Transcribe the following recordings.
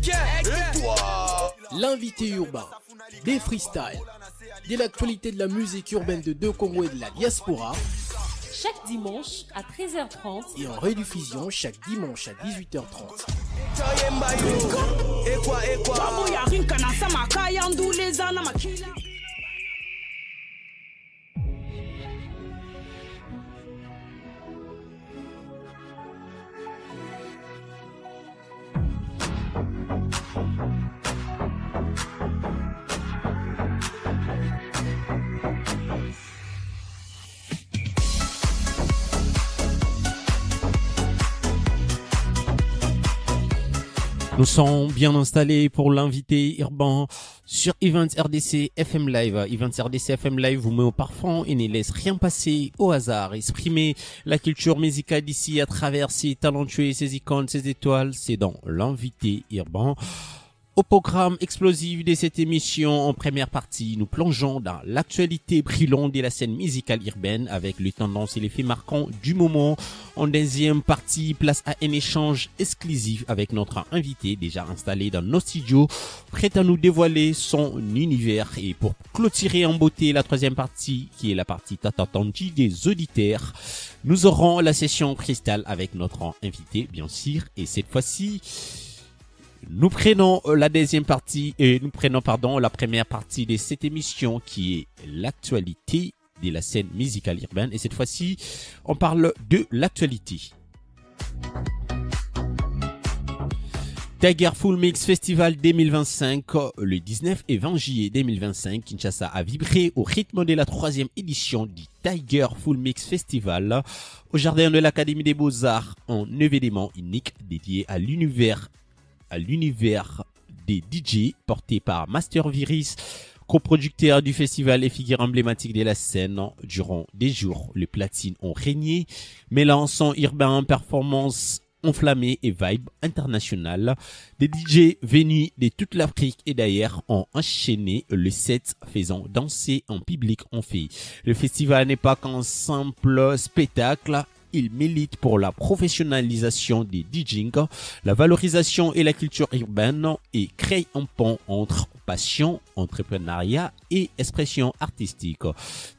Et toi? L'invité urbain, des freestyles, de l'actualité de la musique urbaine de deux Congo et de la diaspora. Chaque dimanche à 13h30 et en rediffusion chaque dimanche à 18h30. Nous sommes bien installés pour l'invité urbain sur Events RDC FM Live. Events RDC FM Live vous met au parfum et ne laisse rien passer au hasard. Exprimer la culture musicale d'ici à travers ses talentueux, ses icônes, ses étoiles, c'est dans l'invité urbain. Au programme explosif de cette émission, en première partie, nous plongeons dans l'actualité brûlante de la scène musicale urbaine avec les tendances et les faits marquants du moment. En deuxième partie, place à un échange exclusif avec notre invité déjà installé dans nos studios, prêt à nous dévoiler son univers. Et pour clôturer en beauté la troisième partie, qui est la partie tant attendue des auditeurs, nous aurons la session cristal avec notre invité, bien sûr, et cette fois-ci, nous prenons la deuxième partie et nous prenons la première partie de cette émission qui est l'actualité de la scène musicale urbaine et cette fois-ci on parle de l'actualité. Tiger Full Mix Festival 2025, le 19 et 20 juillet 2025, Kinshasa a vibré au rythme de la troisième édition du Tiger Full Mix Festival au jardin de l'Académie des Beaux-Arts, un événement unique dédié à l'univers des DJ porté par Master Virus, coproducteur du festival et figure emblématique de la scène. Durant des jours, les platines ont régné, mêlant son urbain, performance enflammée et vibe internationale. Des DJ venus de toute l'Afrique et d'ailleurs ont enchaîné le set faisant danser en public en fait. Le festival n'est pas qu'un simple spectacle. Il milite pour la professionnalisation des DJing, la valorisation et la culture urbaine et crée un pont entre passion, entrepreneuriat et expression artistique.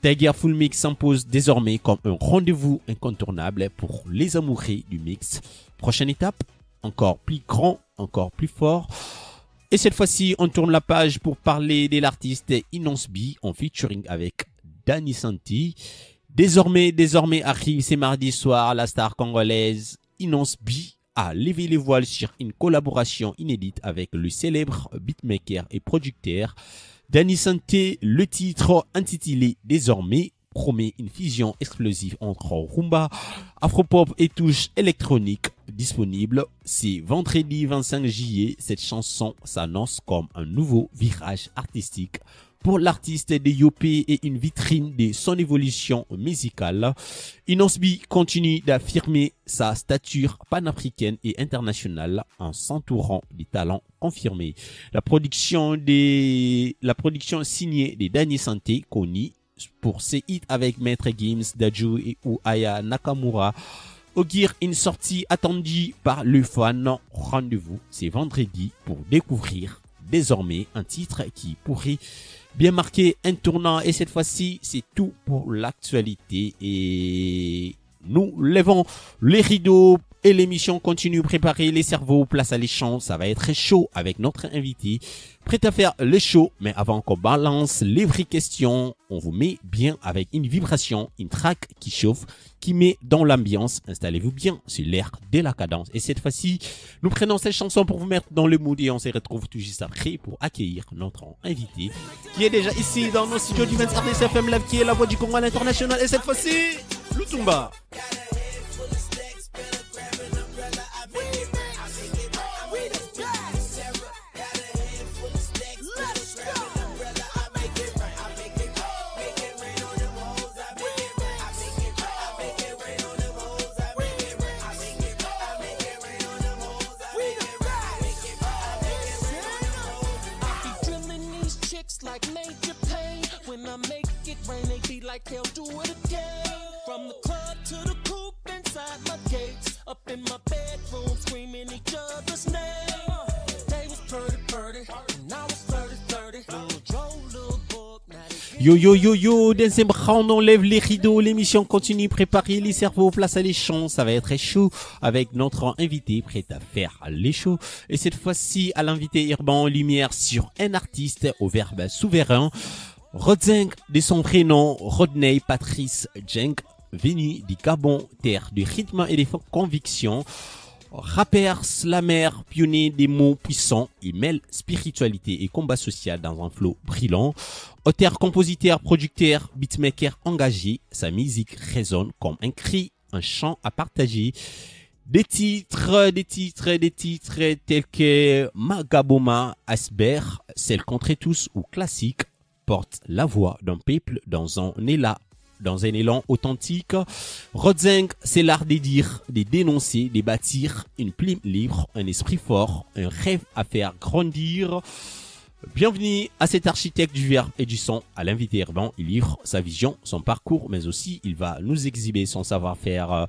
Tiger Full Mix s'impose désormais comme un rendez-vous incontournable pour les amoureux du mix. Prochaine étape, encore plus grand, encore plus fort. Et cette fois-ci, on tourne la page pour parler de l'artiste Inonce B en featuring avec Danny Santi. Désormais arrive ce mardi soir, la star congolaise Inonce B a levé les voiles sur une collaboration inédite avec le célèbre beatmaker et producteur Danny Santi. Le titre intitulé Désormais promet une fusion explosive entre rumba, afropop et touche électronique. Disponible, c'est vendredi 25 juillet. Cette chanson s'annonce comme un nouveau virage artistique pour l'artiste de Yopé et une vitrine de son évolution musicale. Inonce B continue d'affirmer sa stature panafricaine et internationale en s'entourant des talents confirmés. La production signée de Danny Santi, connue pour ses hits avec Maître Gims, Dadju et Aya Nakamura, augure une sortie attendue par le fan. Rendez-vous, c'est vendredi pour découvrir désormais un titre qui pourrait bien marquer un tournant. Et cette fois-ci, c'est tout pour l'actualité. Et nous levons les rideaux et l'émission continue. Préparer les cerveaux, place à l'échange. Ça va être chaud avec notre invité. Prêt à faire le show. Mais avant qu'on balance les vraies questions, on vous met bien avec une vibration, une track qui chauffe, qui met dans l'ambiance. Installez-vous bien sur l'air de la cadence. Et cette fois-ci, nous prenons cette chanson pour vous mettre dans le mood et on se retrouve tout juste après pour accueillir notre invité qui est déjà ici dans nos studios du 20 RDC FM Live, qui est la voix du Congo à l'international. Et cette fois-ci, Lutumba. Like major pain. When I make it rain, they be like they'll do it again. From the club to the coupe, Yo yo yo yo, deuxième round, on lève les rideaux, l'émission continue, préparez les cerveaux, place à les champs, ça va être très chaud avec notre invité prêt à faire les shows. Et cette fois-ci, à l'invité urbain en lumière sur un artiste au verbe souverain, Rodzeng de son prénom, Rodney Patrice Djeng, venu du Gabon, terre du rythme et des convictions. Rappeur, slammer, pionnier des mots puissants, il mêle spiritualité et combat social dans un flow brillant. Auteur, compositeur, producteur, beatmaker engagé, sa musique résonne comme un cri, un chant à partager. Des titres tels que Magaboma, Asber, Celle contre tous ou classique, portent la voix d'un peuple dans un élan authentique. Rodzeng, c'est l'art de dire, de dénoncer, de bâtir une plume libre, un esprit fort, un rêve à faire grandir. Bienvenue à cet architecte du verbe et du son, à l'invité urbain. Il livre sa vision, son parcours, mais aussi il va nous exhiber son savoir-faire.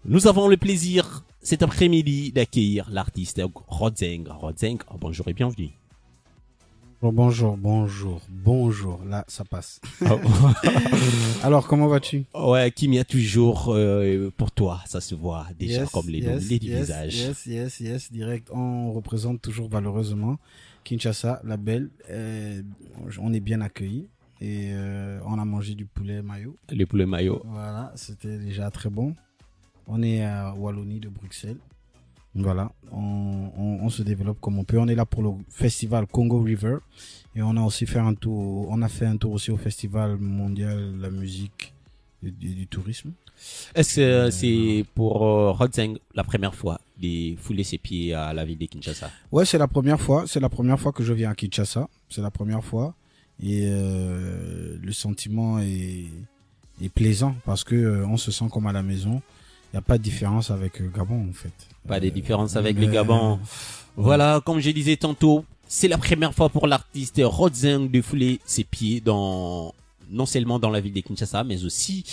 Nous avons le plaisir cet après-midi d'accueillir l'artiste Rodzeng. Rodzeng, bonjour et bienvenue. Bonjour. Là, ça passe. Alors, comment vas-tu? Ouais, Kim, il y a toujours, pour toi, ça se voit déjà comme les du visage. Yes, direct. On représente toujours valeureusement Kinshasa, la belle. On est bien accueillis et on a mangé du poulet mayo. Le poulet mayo. Voilà, c'était déjà très bon. On est à Wallonie de Bruxelles. Voilà, on se développe comme on peut. On est là pour le festival Congo River et on a aussi fait un tour. On a fait un tour aussi au festival mondial de la musique et du tourisme. Est-ce que c'est pour Rodzeng la première fois de fouler ses pieds à la ville de Kinshasa? Ouais, c'est la première fois. C'est la première fois que je viens à Kinshasa. C'est la première fois et le sentiment est plaisant parce que on se sent comme à la maison. Il n'y a pas de différence avec Gabon en fait. Pas de différence avec les Gabons. Voilà, comme je disais tantôt, c'est la première fois pour l'artiste Rodzeng de fouler ses pieds non seulement dans la ville de Kinshasa, mais aussi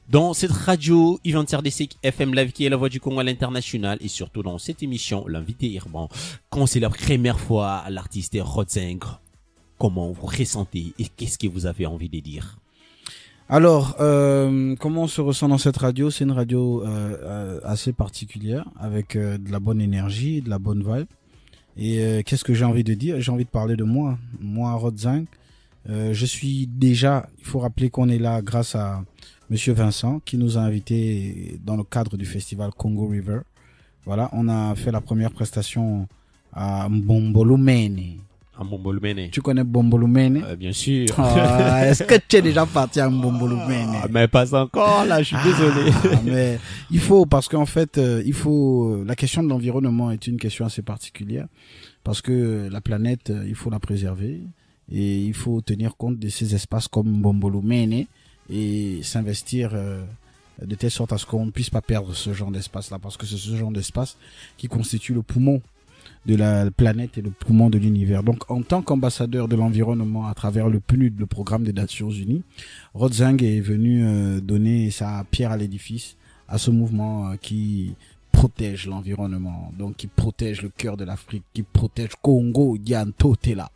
dans cette radio I20RDC FM Live qui est la voix du Congo à l'international et surtout dans cette émission, l'invité urbain. Quand c'est la première fois l'artiste Rodzeng, comment vous ressentez et qu'est-ce que vous avez envie de dire? Alors, comment on se ressent dans cette radio? C'est une radio assez particulière, avec de la bonne énergie, de la bonne vibe. Et qu'est-ce que j'ai envie de dire? J'ai envie de parler de moi. Moi, Rodzeng, je suis déjà... Il faut rappeler qu'on est là grâce à Monsieur Vincent, qui nous a invités dans le cadre du festival Congo River. Voilà, on a fait la première prestation à Mbombolumene. Mbombolumene. Tu connais Mbombolumene? Bien sûr. Est-ce que tu es déjà parti à Mbombolumene? Mais pas encore, là, je suis désolé. Mais il faut, parce qu'en fait, la question de l'environnement est une question assez particulière, parce que la planète, il faut la préserver, et il faut tenir compte de ces espaces comme Mbombolumene, et s'investir de telle sorte à ce qu'on ne puisse pas perdre ce genre d'espace-là, parce que c'est ce genre d'espace qui constitue le poumon de la planète et le poumon de l'univers. Donc, en tant qu'ambassadeur de l'environnement à travers le PNUD, le programme des Nations Unies, Rodzeng est venu donner sa pierre à l'édifice à ce mouvement qui protège l'environnement, donc qui protège le cœur de l'Afrique, qui protège Congo, Yanto Tela.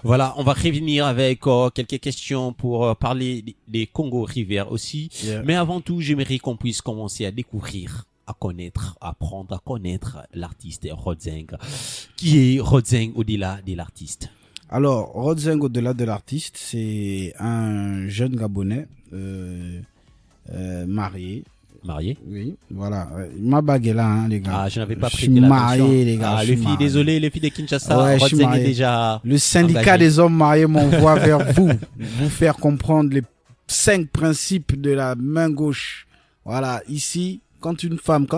Voilà, on va revenir avec quelques questions pour parler des Congo River aussi. Yeah. Mais avant tout, j'aimerais qu'on puisse commencer à découvrir, à connaître, apprendre à connaître l'artiste Rodzeng. Qui est Rodzeng au-delà de l'artiste? Alors, Rodzeng au-delà de l'artiste, c'est un jeune Gabonais marié. Marié? Oui, voilà. Ma bague est là, hein, les gars. Ah, je n'avais pas pris l'attention. Marié, les gars. Ah, les filles, désolé, les filles de Kinshasa. Ouais, Rodzeng est déjà le syndicat engagé. des hommes mariés m'envoie vers vous faire comprendre les 5 principes de la main gauche. Voilà, ici, quand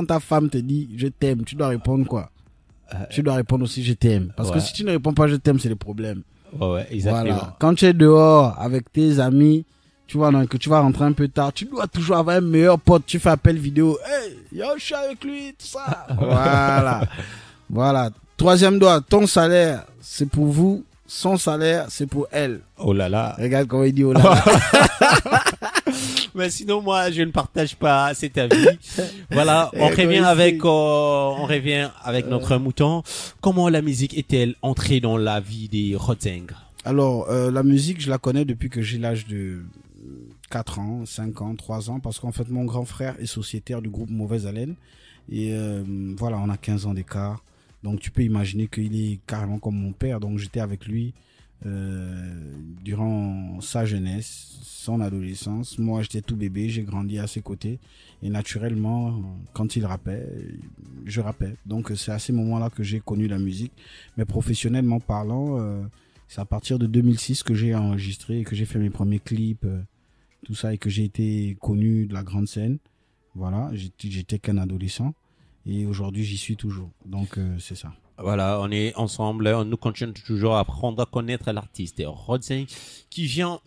ta femme te dit je t'aime, tu dois répondre quoi? Tu dois répondre aussi je t'aime. Parce que si tu ne réponds pas je t'aime, c'est le problème. Ouais, exactement. Voilà. Quand tu es dehors avec tes amis, tu vois, que tu vas rentrer un peu tard, tu dois toujours avoir un meilleur pote, tu fais appel vidéo, hey, yo, je suis avec lui, tout ça. Voilà. 3e doigt, ton salaire, c'est pour vous, son salaire, c'est pour elle. Oh là là. Regarde comment il dit oh là là. Mais sinon, moi, je ne partage pas cet avis. Voilà, on revient avec notre mouton. Comment la musique est-elle entrée dans la vie des Rodzeng? Alors, la musique, je la connais depuis que j'ai l'âge de 4 ans, 5 ans, 3 ans, parce qu'en fait, mon grand frère est sociétaire du groupe Mauvaise Haleine. Et voilà, on a 15 ans d'écart. Donc, tu peux imaginer qu'il est carrément comme mon père. Donc, j'étais avec lui durant sa jeunesse, son adolescence. Moi, j'étais tout bébé, j'ai grandi à ses côtés. Et naturellement, quand il rappait, je rappais. Donc, c'est à ces moments-là que j'ai connu la musique. Mais professionnellement parlant, c'est à partir de 2006 que j'ai enregistré et que j'ai fait mes premiers clips, tout ça, et que j'ai été connu de la grande scène. Voilà, j'étais qu'un adolescent. Et aujourd'hui, j'y suis toujours. Donc, c'est ça. Voilà, on est ensemble, nous continuons toujours à apprendre à connaître l'artiste Rodzeng qui vient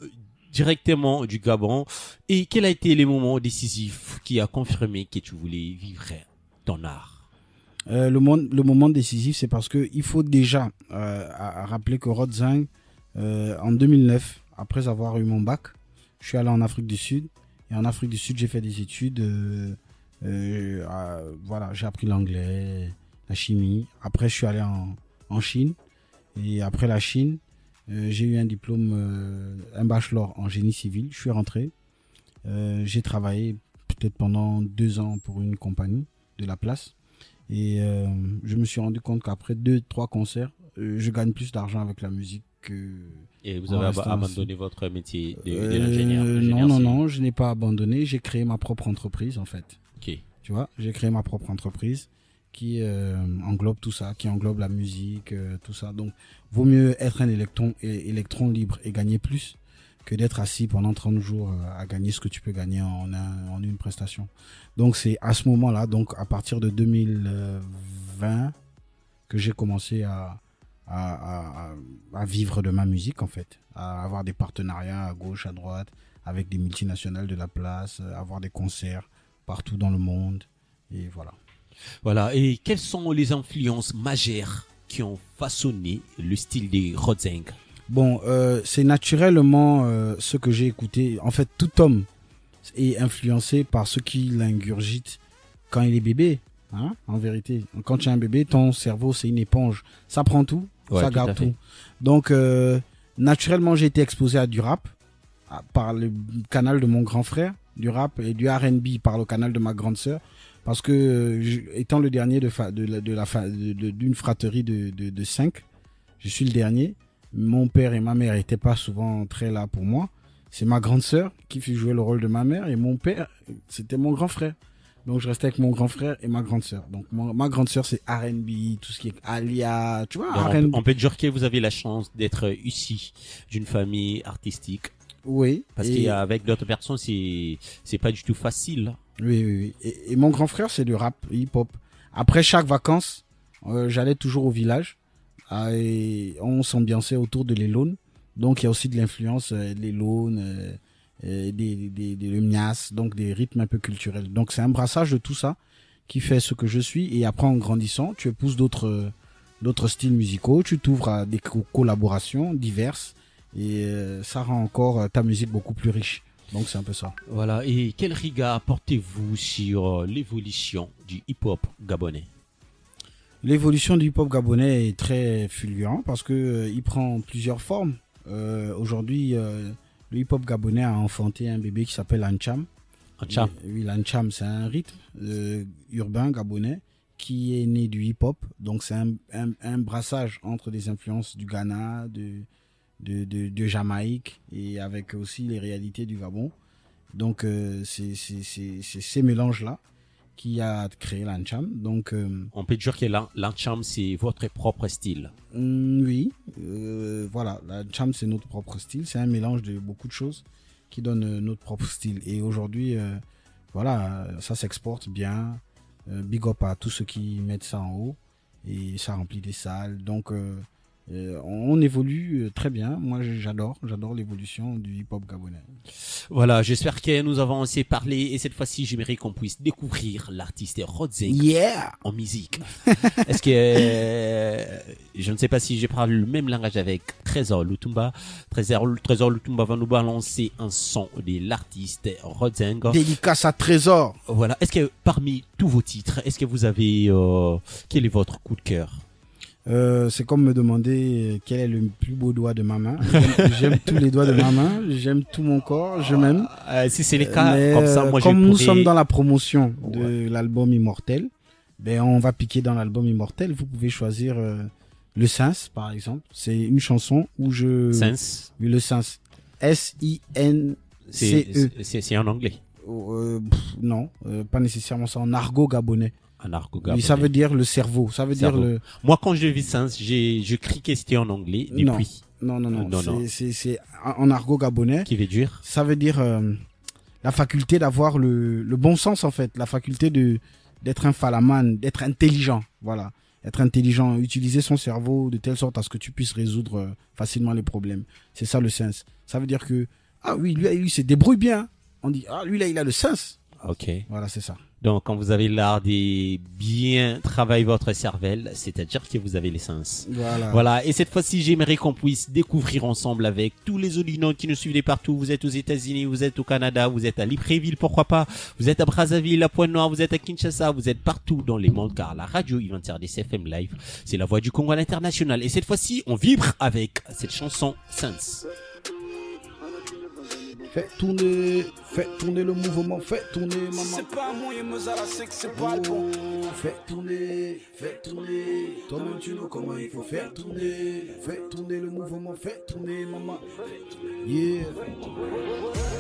directement du Gabon. Et quel a été les moments décisifs qui a confirmé que tu voulais vivre ton art? Le moment décisif, c'est parce que il faut déjà à rappeler que Rodzeng, en 2009, après avoir eu mon bac, je suis allé en Afrique du Sud. Et en Afrique du Sud, j'ai fait des études. Voilà, j'ai appris l'anglais, la chimie. Après, je suis allé en Chine. Et après la Chine, j'ai eu un diplôme, un bachelor en génie civil. Je suis rentré. J'ai travaillé peut-être pendant 2 ans pour une compagnie de la place. Et je me suis rendu compte qu'après 2-3 concerts, je gagne plus d'argent avec la musique que... Et vous avez abandonné votre métier de l'ingénieur? Non, je n'ai pas abandonné. J'ai créé ma propre entreprise, en fait. Ok. Tu vois, j'ai créé ma propre entreprise qui englobe tout ça, qui englobe la musique, tout ça. Donc, vaut mieux être un électron libre et gagner plus que d'être assis pendant 30 jours à gagner ce que tu peux gagner en une prestation. Donc, c'est à ce moment-là, donc à partir de 2020, que j'ai commencé à vivre de ma musique, en fait, à avoir des partenariats à gauche, à droite, avec des multinationales de la place, avoir des concerts partout dans le monde, et voilà. Voilà, et quelles sont les influences majeures qui ont façonné le style des Rodzeng? Bon, c'est naturellement ce que j'ai écouté. En fait, tout homme est influencé par ce qu'il ingurgite quand il est bébé. Hein, en vérité, quand tu es un bébé, ton cerveau, c'est une éponge. Ça prend tout, ça garde tout. Donc, naturellement, j'ai été exposé à du rap par le canal de mon grand frère, du rap et du R&B par le canal de ma grande sœur. Parce que, étant le dernier d'une fratrie de 5, je suis le dernier. Mon père et ma mère n'étaient pas souvent très là pour moi. C'est ma grande sœur qui fit jouer le rôle de ma mère et mon père, c'était mon grand frère. Donc, je restais avec mon grand frère et ma grande sœur. Donc, ma grande sœur, c'est R&B, tout ce qui est Alia, tu vois, R&B. On peut dire que vous avez la chance d'être issu d'une famille artistique. Oui. Parce qu'avec d'autres personnes, c'est pas du tout facile. Oui. Et mon grand frère, c'est du rap, hip-hop. Après chaque vacances, j'allais toujours au village. Et on s'ambiançait autour de l'Elone. Donc, il y a aussi de l'influence de l'Elone, des Mias, donc des rythmes un peu culturels. Donc, c'est un brassage de tout ça qui fait ce que je suis. Et après, en grandissant, tu épouses d'autres styles musicaux, tu t'ouvres à des collaborations diverses et ça rend encore ta musique beaucoup plus riche. Donc, c'est un peu ça. Voilà. Et quel regard portez-vous sur l'évolution du hip-hop gabonais? L'évolution du hip-hop gabonais est très fulgurante parce que il prend plusieurs formes. Aujourd'hui, le hip-hop gabonais a enfanté un bébé qui s'appelle Ancham. Ancham. Oui, l'Ancham, c'est un rythme urbain gabonais qui est né du hip-hop. Donc, c'est un brassage entre des influences du Ghana, de Jamaïque et avec aussi les réalités du Gabon. Donc, c'est ces mélanges-là qui a créé l'Ancham. Donc, on peut dire que l'Ancham, c'est votre propre style. Oui, voilà, l'Ancham, c'est notre propre style. C'est un mélange de beaucoup de choses qui donne notre propre style. Et aujourd'hui, voilà, ça s'exporte bien. Big up à tous ceux qui mettent ça en haut. Et ça remplit des salles. Donc, on évolue très bien. Moi, j'adore l'évolution du hip-hop gabonais. Voilà, j'espère que nous avons assez parlé et cette fois-ci, j'aimerais qu'on puisse découvrir l'artiste Rodzeng en musique. Est-ce que je ne sais pas si je parle le même langage avec Trésor Lutumba. Trésor Lutumba va nous balancer un son de l'artiste Rodzeng. Dédicace à Trésor. Voilà. Est-ce que parmi tous vos titres, est-ce que vous avez quel est votre coup de cœur? C'est comme me demander quel est le plus beau doigt de ma main. J'aime tous les doigts de ma main, j'aime tout mon corps, je m'aime. Si c'est le cas, Mais, comme ça, moi comme je nous pourrais... sommes dans la promotion de l'album Immortel, ben on va piquer dans l'album Immortel. Vous pouvez choisir Le Sens, par exemple. C'est une chanson où je... Sens, Oui, Le Sens. S-I-N-C-E. c'est en anglais. Non, pas nécessairement ça. En argot gabonais. En argot Oui, gabonais. ça veut dire le cerveau. Ça veut Cerveau. dire le... Moi, quand je vis Sens, je crie que c'était en anglais Non. depuis. Non. Non. C'est en argot gabonais. Qui veut dire Ça veut dire la faculté d'avoir le bon sens, en fait. La faculté d'être un falaman, d'être intelligent. Voilà. Être intelligent, utiliser son cerveau de telle sorte à ce que tu puisses résoudre facilement les problèmes. C'est ça le sens. Ça veut dire que, ah oui, lui, il se débrouille bien. On dit, ah lui, là, il a le sens. Ok. Voilà, c'est ça. Donc, quand vous avez l'art de bien travailler votre cervelle, c'est-à-dire que vous avez l'essence. Voilà. Voilà. Et cette fois-ci, j'aimerais qu'on puisse découvrir ensemble avec tous les auditeurs qui nous suivent de partout. Vous êtes aux États-Unis, vous êtes au Canada, vous êtes à Libreville, pourquoi pas. Vous êtes à Brazzaville, à Pointe-Noire, vous êtes à Kinshasa, vous êtes partout dans les mondes car la radio Ivantière des CFM Live, c'est la voix du Congo à l'international. Et cette fois-ci, on vibre avec cette chanson Sense. Fais tourner le mouvement, fais tourner, maman. C'est pas moi, Mozala, c'est que c'est pas le bon. Fais tourner. Toi-même, tu know comment il faut faire tourner. Fais tourner le mouvement, fais tourner, maman. Yeah.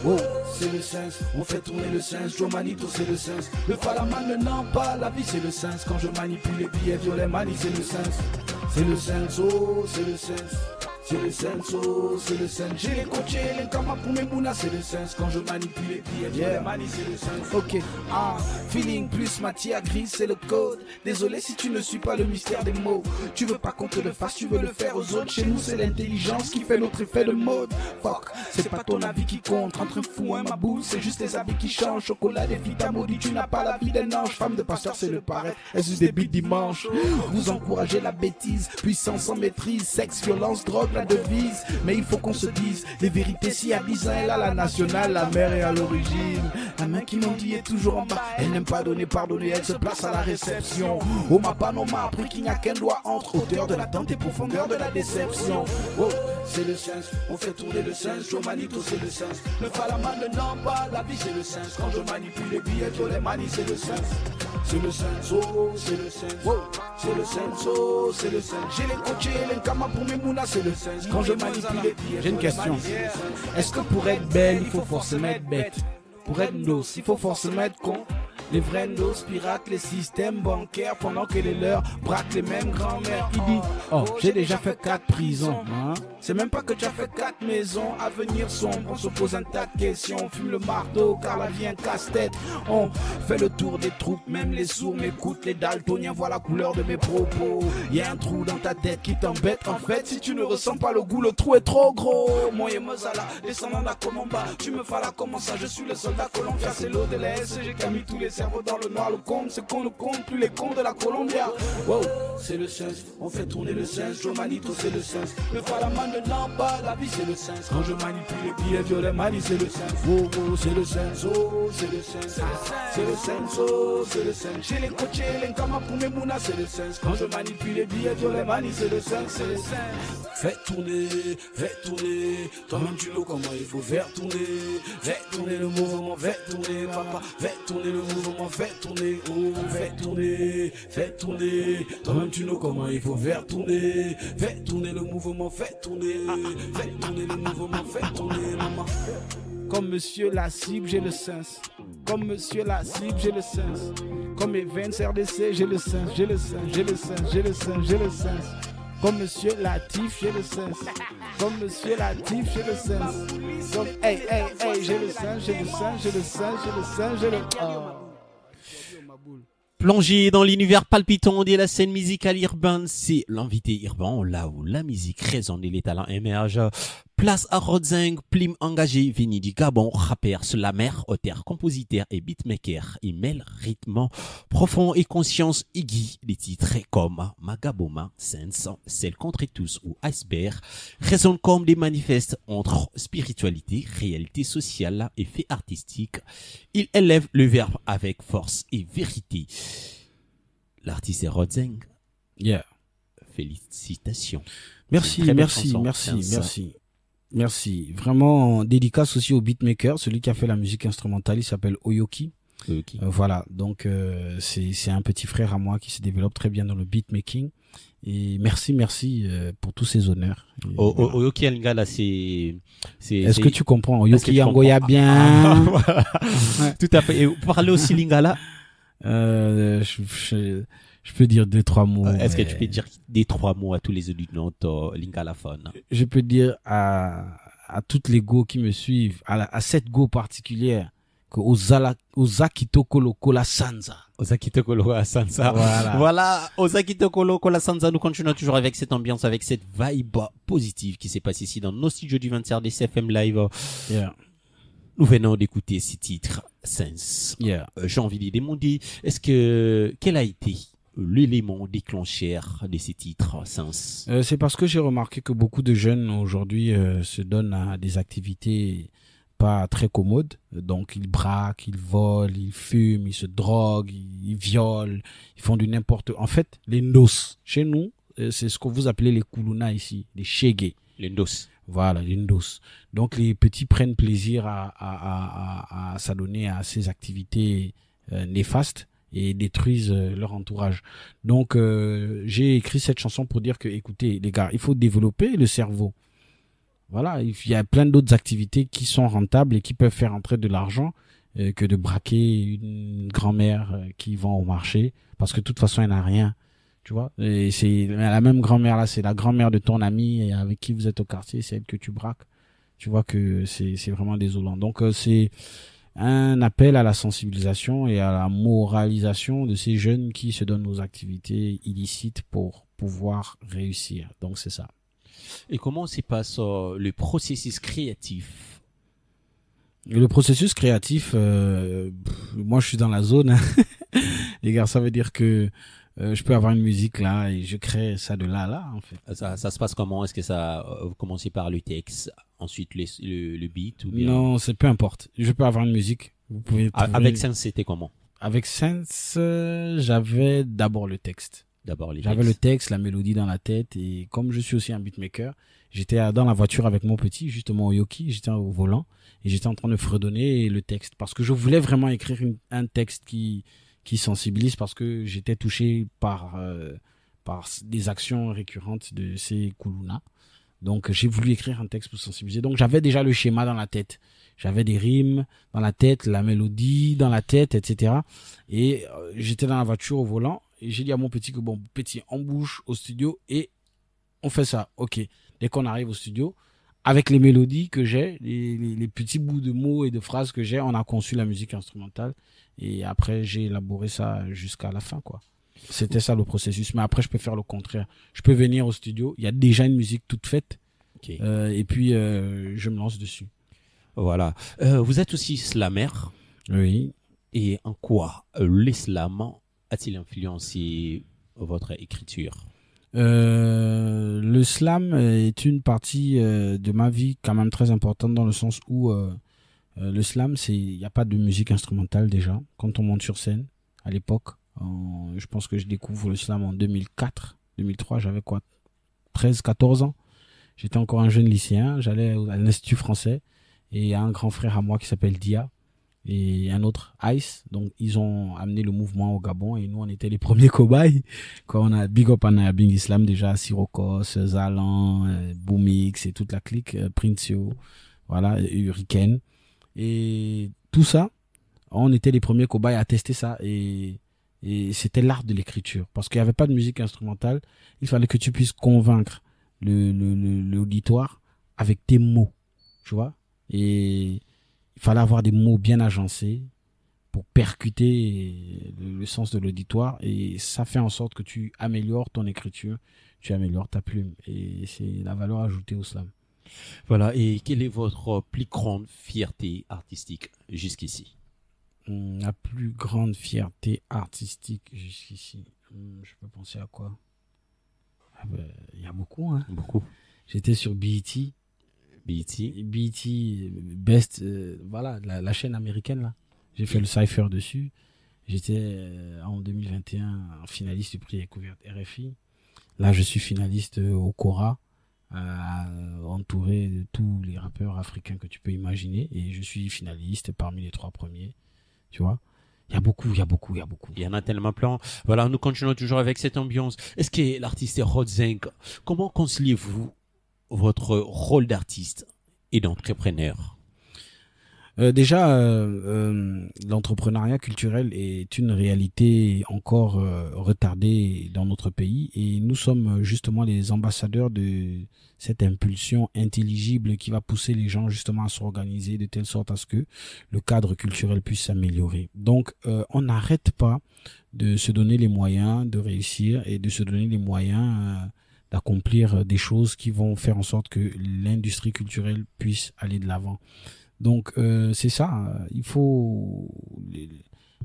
Oh, c'est le sens. On fait tourner le sens. Joe Manito, c'est le sens. Le falaman ne n'en pas. La vie, c'est le sens. Quand je manipule les billets violets, mani, c'est le sens. C'est le sens. Oh, c'est le sens. C'est le sens, oh, c'est le sens. J'ai les coachés, les kamas pour mes mounas, c'est le sens. Quand je manipule les billets, yeah. Mani, c'est le sens. Ok, feeling plus matière grise, c'est le code. Désolé si tu ne suis pas le mystère des mots. Tu veux pas qu'on te le fasse, tu veux le faire aux autres. Chez nous, c'est l'intelligence qui fait notre effet de mode. Fuck, c'est pas ton avis qui compte. Entre un fou et ma boule, c'est juste les habits qui changent. Chocolat, des filles, t'as maudit, tu n'as pas la vie d'un ange. Femme de pasteur, c'est le paraître. Est-ce des beats dimanche? Vous encouragez la bêtise, puissance sans maîtrise, sexe, violence, drogue, la devise. Mais il faut qu'on se dise les vérités. Si à 10 ans elle a la nationale, la mère est à l'origine. La main qui m'en dit est toujours en bas. Elle n'aime pas donner, pardonner, elle se place à la réception. Oh ma panne, on m'a appris qu'il n'y a qu'un doigt entre hauteur de l'attente et profondeur de la déception. Oh, c'est le sens, on fait tourner le sens. Joe Manito, c'est le sens. Le falaman ne n'en pas, la vie c'est le sens. Quand je manipule les billets violets, mani, c'est le sens. C'est le sens, oh, c'est le sens. Oh, c'est le sens, oh, c'est le sens. J'ai les coachés, les kamas pour mes mounas, c'est le sens. Quand je manipule les billets. J'ai une question. Est-ce que pour être belle, il faut forcément être bête? Pour être nos, il faut forcément être con. Les vrais nos piratent les systèmes bancaires pendant que les leurs braquent les mêmes grands-mères. Il dit, oh, j'ai déjà fait 4 prisons. Hein? C'est même pas que tu as fait 4 maisons. Avenir sombre, on se pose un tas de questions. On fume le marteau car la vie est un casse-tête. On fait le tour des troupes, même les sourds m'écoutent. Les daltoniens voient la couleur de mes propos. Y a un trou dans ta tête qui t'embête. En fait, si tu ne ressens pas le goût, le trou est trop gros. Moi et Mozala, descendant d'Akolomba. Tu me fais là comment ça, je suis le soldat colombien. C'est l'eau de la SG qui a mis tous les cerveaux dans le noir. Le compte, c'est qu'on ne compte plus les comptes de la Colombia. Wow, c'est le sens, on fait tourner le sens. Joe Manito, c'est le sens. Le falaman ne n'en pas, la vie c'est le sens. Quand je manipule les billets violets, mani, c'est le sens. Oh, oh, c'est le sens, oh, c'est le sens. C'est le sens, oh, c'est le sens. J'ai les coachés, les kamas pour mes mounas, c'est le sens. Quand je manipule les billets violets, mani, c'est le sens, c'est le sens. Fais tourner, toi-même tu vois comment il faut faire tourner. Fais tourner le mouvement, fais tourner, papa. Fais tourner le mouvement, fais tourner, oh, fais tourner. Toi-même tu vois comment il faut faire tourner. Fais tourner le mouvement, fais tourner. Fais tourner le mouvement, fais tourner, maman. Comme monsieur la cible, j'ai le sens. Comme monsieur la cible, j'ai le sens. Comme Events RDC, j'ai le sens, j'ai le sens, j'ai le sens, j'ai le sens, j'ai le sens. Comme monsieur Latif, j'ai le sens. Comme monsieur Latif, j'ai le sens. Comme hey, j'ai le sens, j'ai le sens, j'ai le sens, j'ai le sens, j'ai le sens. Plongé dans l'univers palpitant de la scène musicale urbaine, c'est l'invité urbain, là où la musique résonne et les talents émergent. Place à Rodzeng, plume engagé, venu du Gabon, rappeur, slammer, auteur, compositeur et beatmaker. Il mêle rythme profond et conscience aiguë. Les titres comme Magaboma, Sense, Celle contre tous ou Iceberg résonnent comme des manifestes entre spiritualité, réalité sociale et fait artistique. Il élève le verbe avec force et vérité. L'artiste est Rodzeng. Yeah. Félicitations. Merci, Très belle merci, chanson, merci, Sense. merci. Merci. Vraiment, dédicace aussi au beatmaker, celui qui a fait la musique instrumentale, il s'appelle Oyoki. Ok. Voilà, donc c'est un petit frère à moi qui se développe très bien dans le beatmaking. Et merci pour tous ces honneurs. Et voilà. Oyoki Lingala, c'est. Est-ce que tu comprends? Est-ce que Oyoki tu Angoya comprends? bien. Voilà. Tout à fait. Et vous parlez aussi Lingala? Je peux dire 2-3 mots. Est-ce que mais tu peux dire des 3 mots à tous les auditeurs Lingala phone? Je peux dire à toutes les go qui me suivent, à cette go particulière, que Ozakito Kolo Kola Sanza. Ozakito Kolo Sansa. Voilà. Ozakito Kolo Kola Sansa. Nous continuons toujours avec cette ambiance, avec cette vibe positive qui s'est passée ici dans nos studios du 20h des CFM Live. Yeah. Nous venons d'écouter ces titres Sense. Yeah. J'ai envie de demander, quel a été l'élément déclencheur de ces titres Sense? C'est parce que j'ai remarqué que beaucoup de jeunes aujourd'hui se donnent à des activités pas très commodes. Donc ils braquent, ils volent, ils fument, ils se droguent, ils violent, ils font du n'importe. En fait, les ndos chez nous, c'est ce que vous appelez les kuluna ici, les shege. Les ndos. Voilà, les ndos. Donc les petits prennent plaisir à s'adonner à ces activités néfastes et détruisent leur entourage. Donc j'ai écrit cette chanson pour dire que, écoutez les gars, il faut développer le cerveau. Voilà, il y a plein d'autres activités qui sont rentables et qui peuvent faire entrer de l'argent que de braquer une grand-mère qui vend au marché, parce que de toute façon elle n'a rien, tu vois. Et c'est la même grand-mère là, c'est la grand-mère de ton ami et avec qui vous êtes au quartier, c'est elle que tu braques. Tu vois que c'est vraiment désolant. Donc c'est un appel à la sensibilisation et à la moralisation de ces jeunes qui se donnent aux activités illicites pour pouvoir réussir. Donc c'est ça. Et comment se passe le processus créatif? Le processus créatif, moi je suis dans la zone. Les gars, ça veut dire que je peux avoir une musique là et je crée ça de là à là en fait. Ça se passe comment? Est-ce que ça vous commencez par le texte, ensuite le beat ou bien... Non, c'est peu importe. Je peux avoir une musique. Vous pouvez trouver... Avec Sense, c'était comment? Avec Sense, j'avais d'abord le texte. J'avais le texte, la mélodie dans la tête, et comme je suis aussi un beatmaker, j'étais dans la voiture avec mon petit, justement au Yoki, j'étais au volant et j'étais en train de fredonner le texte parce que je voulais vraiment écrire un texte qui sensibilise, parce que j'étais touché par des actions récurrentes de ces Kuluna. Donc j'ai voulu écrire un texte pour sensibiliser. Donc j'avais déjà le schéma dans la tête. J'avais des rimes dans la tête, la mélodie dans la tête, etc. Et j'étais dans la voiture au volant. Et j'ai dit à mon petit que bon, petit, on bouge au studio et on fait ça. Ok. Dès qu'on arrive au studio, avec les mélodies que j'ai, les petits bouts de mots et de phrases que j'ai, on a conçu la musique instrumentale. Et après, j'ai élaboré ça jusqu'à la fin, quoi. C'était ça le processus. Mais après, je peux faire le contraire. Je peux venir au studio, il y a déjà une musique toute faite. Okay. Et puis, je me lance dessus. Voilà. Vous êtes aussi slammer. Oui. Et en quoi l'islam a-t-il influencé votre écriture? Le slam est une partie de ma vie quand même très importante, dans le sens où le slam, il n'y a pas de musique instrumentale déjà. Quand on monte sur scène, à l'époque, je pense que je découvre le slam en 2004, 2003, j'avais quoi, 13, 14 ans. J'étais encore un jeune lycéen, j'allais à l'Institut français et il y a un grand frère à moi qui s'appelle Dia et un autre Ice. Donc ils ont amené le mouvement au Gabon et nous on était les premiers cobayes. Quand on a Big Up and Bing Islam, déjà Sirocos, Zalan, Boomix et toute la clique, Princio, voilà, Hurricane. Et tout ça, on était les premiers cobayes à tester ça, et c'était l'art de l'écriture, parce qu'il n'y avait pas de musique instrumentale. Il fallait que tu puisses convaincre l'auditoire avec tes mots, tu vois, et il fallait avoir des mots bien agencés pour percuter le sens de l'auditoire, et ça fait en sorte que tu améliores ton écriture, tu améliores ta plume, et c'est la valeur ajoutée au slam. Voilà, et quelle est votre plus grande fierté artistique jusqu'ici? La plus grande fierté artistique jusqu'ici, je peux penser à quoi? Il y a beaucoup, hein. Beaucoup. J'étais sur BET. BET, Best, voilà, la chaîne américaine, là. J'ai fait le cypher dessus. J'étais en 2021 finaliste du prix découverte RFI. Là, je suis finaliste au Cora, entouré de tous les rappeurs africains que tu peux imaginer. Et je suis finaliste parmi les 3 premiers. Tu vois, il y a beaucoup. Il y en a tellement plein. Voilà, nous continuons toujours avec cette ambiance. Est-ce que l'artiste est Rodzeng? Comment conciliez-vous votre rôle d'artiste et d'entrepreneur? Déjà, l'entrepreneuriat culturel est une réalité encore retardée dans notre pays et nous sommes justement les ambassadeurs de cette impulsion intelligible qui va pousser les gens justement à s'organiser de telle sorte à ce que le cadre culturel puisse s'améliorer. Donc, on n'arrête pas de se donner les moyens de réussir et de se donner les moyens d'accomplir des choses qui vont faire en sorte que l'industrie culturelle puisse aller de l'avant. Donc c'est ça, il faut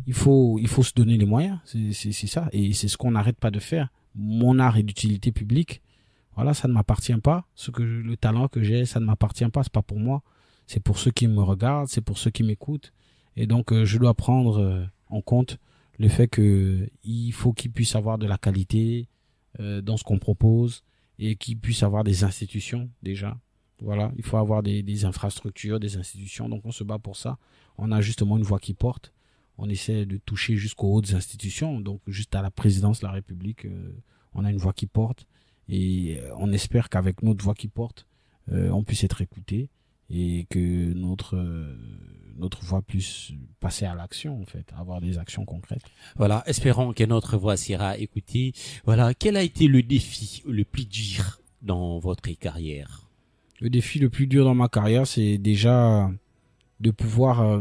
se donner les moyens, c'est ça, et c'est ce qu'on n'arrête pas de faire. Mon art est d'utilité publique, voilà, ça ne m'appartient pas. Le talent que j'ai, ça ne m'appartient pas, c'est pas pour moi, c'est pour ceux qui me regardent, c'est pour ceux qui m'écoutent, et donc je dois prendre en compte le fait que il faut qu'ils puissent avoir de la qualité dans ce qu'on propose et qu'ils puissent avoir des institutions déjà. Voilà, il faut avoir des infrastructures, des institutions. Donc on se bat pour ça. On a justement une voix qui porte. On essaie de toucher jusqu'aux hautes institutions. Donc juste à la présidence de la République, on a une voix qui porte. Et on espère qu'avec notre voix qui porte, on puisse être écouté et que notre voix puisse passer à l'action, en fait, avoir des actions concrètes. Voilà, espérons que notre voix sera écoutée. Voilà, quel a été le défi le plus dur dans votre carrière? Le défi le plus dur dans ma carrière, c'est déjà de pouvoir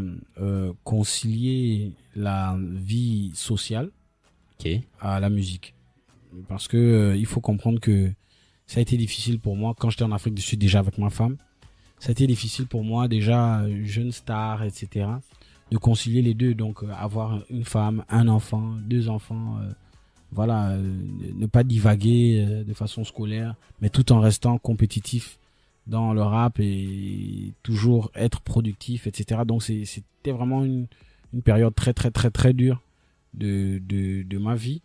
concilier la vie sociale à la musique. Parce que il faut comprendre que ça a été difficile pour moi quand j'étais en Afrique du Sud déjà avec ma femme. Ça a été difficile pour moi déjà, jeune star, etc. de concilier les deux. Donc avoir une femme, un enfant, 2 enfants, voilà, ne pas divaguer de façon scolaire, mais tout en restant compétitif dans le rap et toujours être productif, etc. Donc c'était vraiment une période très dure de ma vie.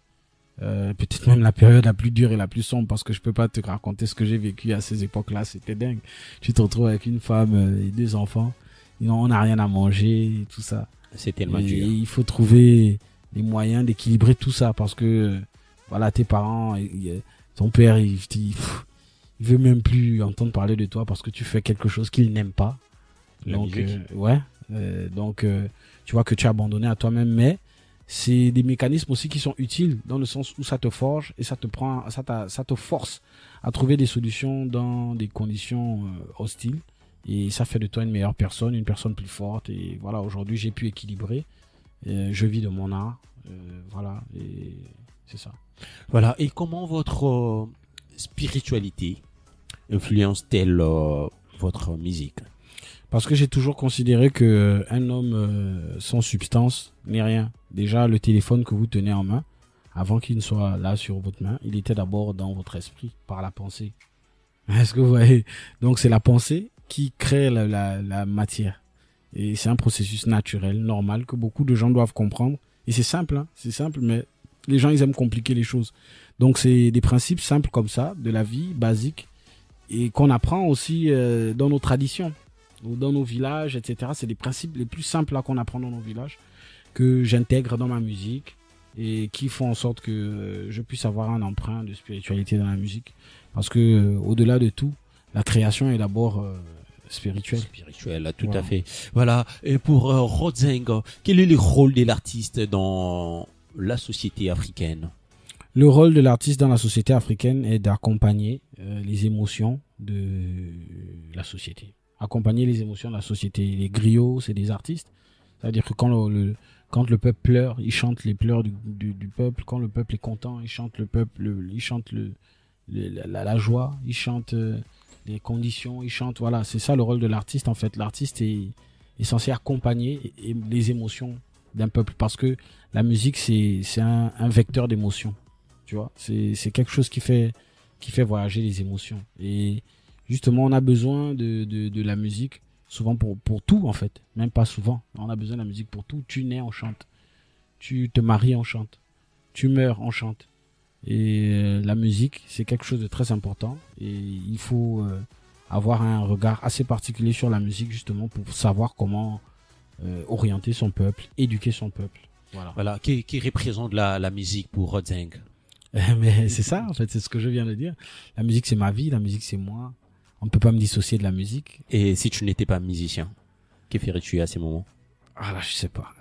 Peut-être même la période la plus dure et la plus sombre, parce que je peux pas te raconter ce que j'ai vécu à ces époques-là, c'était dingue. Tu te retrouves avec une femme et 2 enfants, on n'a rien à manger, et tout ça. C'est tellement et dur. il faut trouver les moyens d'équilibrer tout ça, parce que voilà, tes parents, ton père, il veut même plus entendre parler de toi parce que tu fais quelque chose qu'il n'aime pas. Donc tu vois que tu es abandonné à toi-même, mais c'est des mécanismes aussi qui sont utiles dans le sens où ça te forge et ça te force à trouver des solutions dans des conditions hostiles, et ça fait de toi une meilleure personne, une personne plus forte. Et voilà, aujourd'hui j'ai pu équilibrer, je vis de mon art, voilà, et c'est ça. Voilà, et comment votre spiritualité influence-t-elle votre musique? Parce que j'ai toujours considéré que un homme sans substance n'est rien. Déjà, le téléphone que vous tenez en main, avant qu'il ne soit là sur votre main, il était d'abord dans votre esprit, par la pensée. Est-ce que vous voyez? Donc c'est la pensée qui crée la matière. Et c'est un processus naturel, normal, que beaucoup de gens doivent comprendre. Et c'est simple, hein, c'est simple, mais les gens, ils aiment compliquer les choses. Donc c'est des principes simples comme ça, de la vie, basique, et qu'on apprend aussi dans nos traditions, ou dans nos villages, etc. C'est des principes les plus simples là qu'on apprend dans nos villages, que j'intègre dans ma musique, et qui font en sorte que je puisse avoir un emprunt de spiritualité dans la musique. Parce que au-delà de tout, la création est d'abord spirituelle. Spirituelle, tout à fait. Voilà. Et pour Rodzeng, quel est le rôle de l'artiste dans la société africaine? Le rôle de l'artiste dans la société africaine est d'accompagner les émotions de la société. Accompagner les émotions de la société. Les griots, c'est des artistes. C'est-à-dire que quand le peuple pleure, ils chantent les pleurs du peuple. Quand le peuple est content, ils chantent la joie. Ils chantent les conditions. Ils chantent, voilà, c'est ça le rôle de l'artiste en fait. L'artiste est censé accompagner les émotions d'un peuple, parce que la musique c'est un vecteur d'émotion. Tu vois, c'est quelque chose qui fait voyager les émotions. Et justement, on a besoin de la musique souvent pour tout en fait, même pas souvent. On a besoin de la musique pour tout. Tu nais, on chante. Tu te maries, on chante. Tu meurs, on chante. Et la musique, c'est quelque chose de très important. Et il faut avoir un regard assez particulier sur la musique, justement, pour savoir comment orienter son peuple, éduquer son peuple. Voilà. Voilà, qui représente la musique pour Rodzeng? Mais c'est ça, en fait, c'est ce que je viens de dire. La musique, c'est ma vie, la musique, c'est moi. On ne peut pas me dissocier de la musique. Et si tu n'étais pas musicien, que ferais-tu à ces moments? Ah là, je sais pas.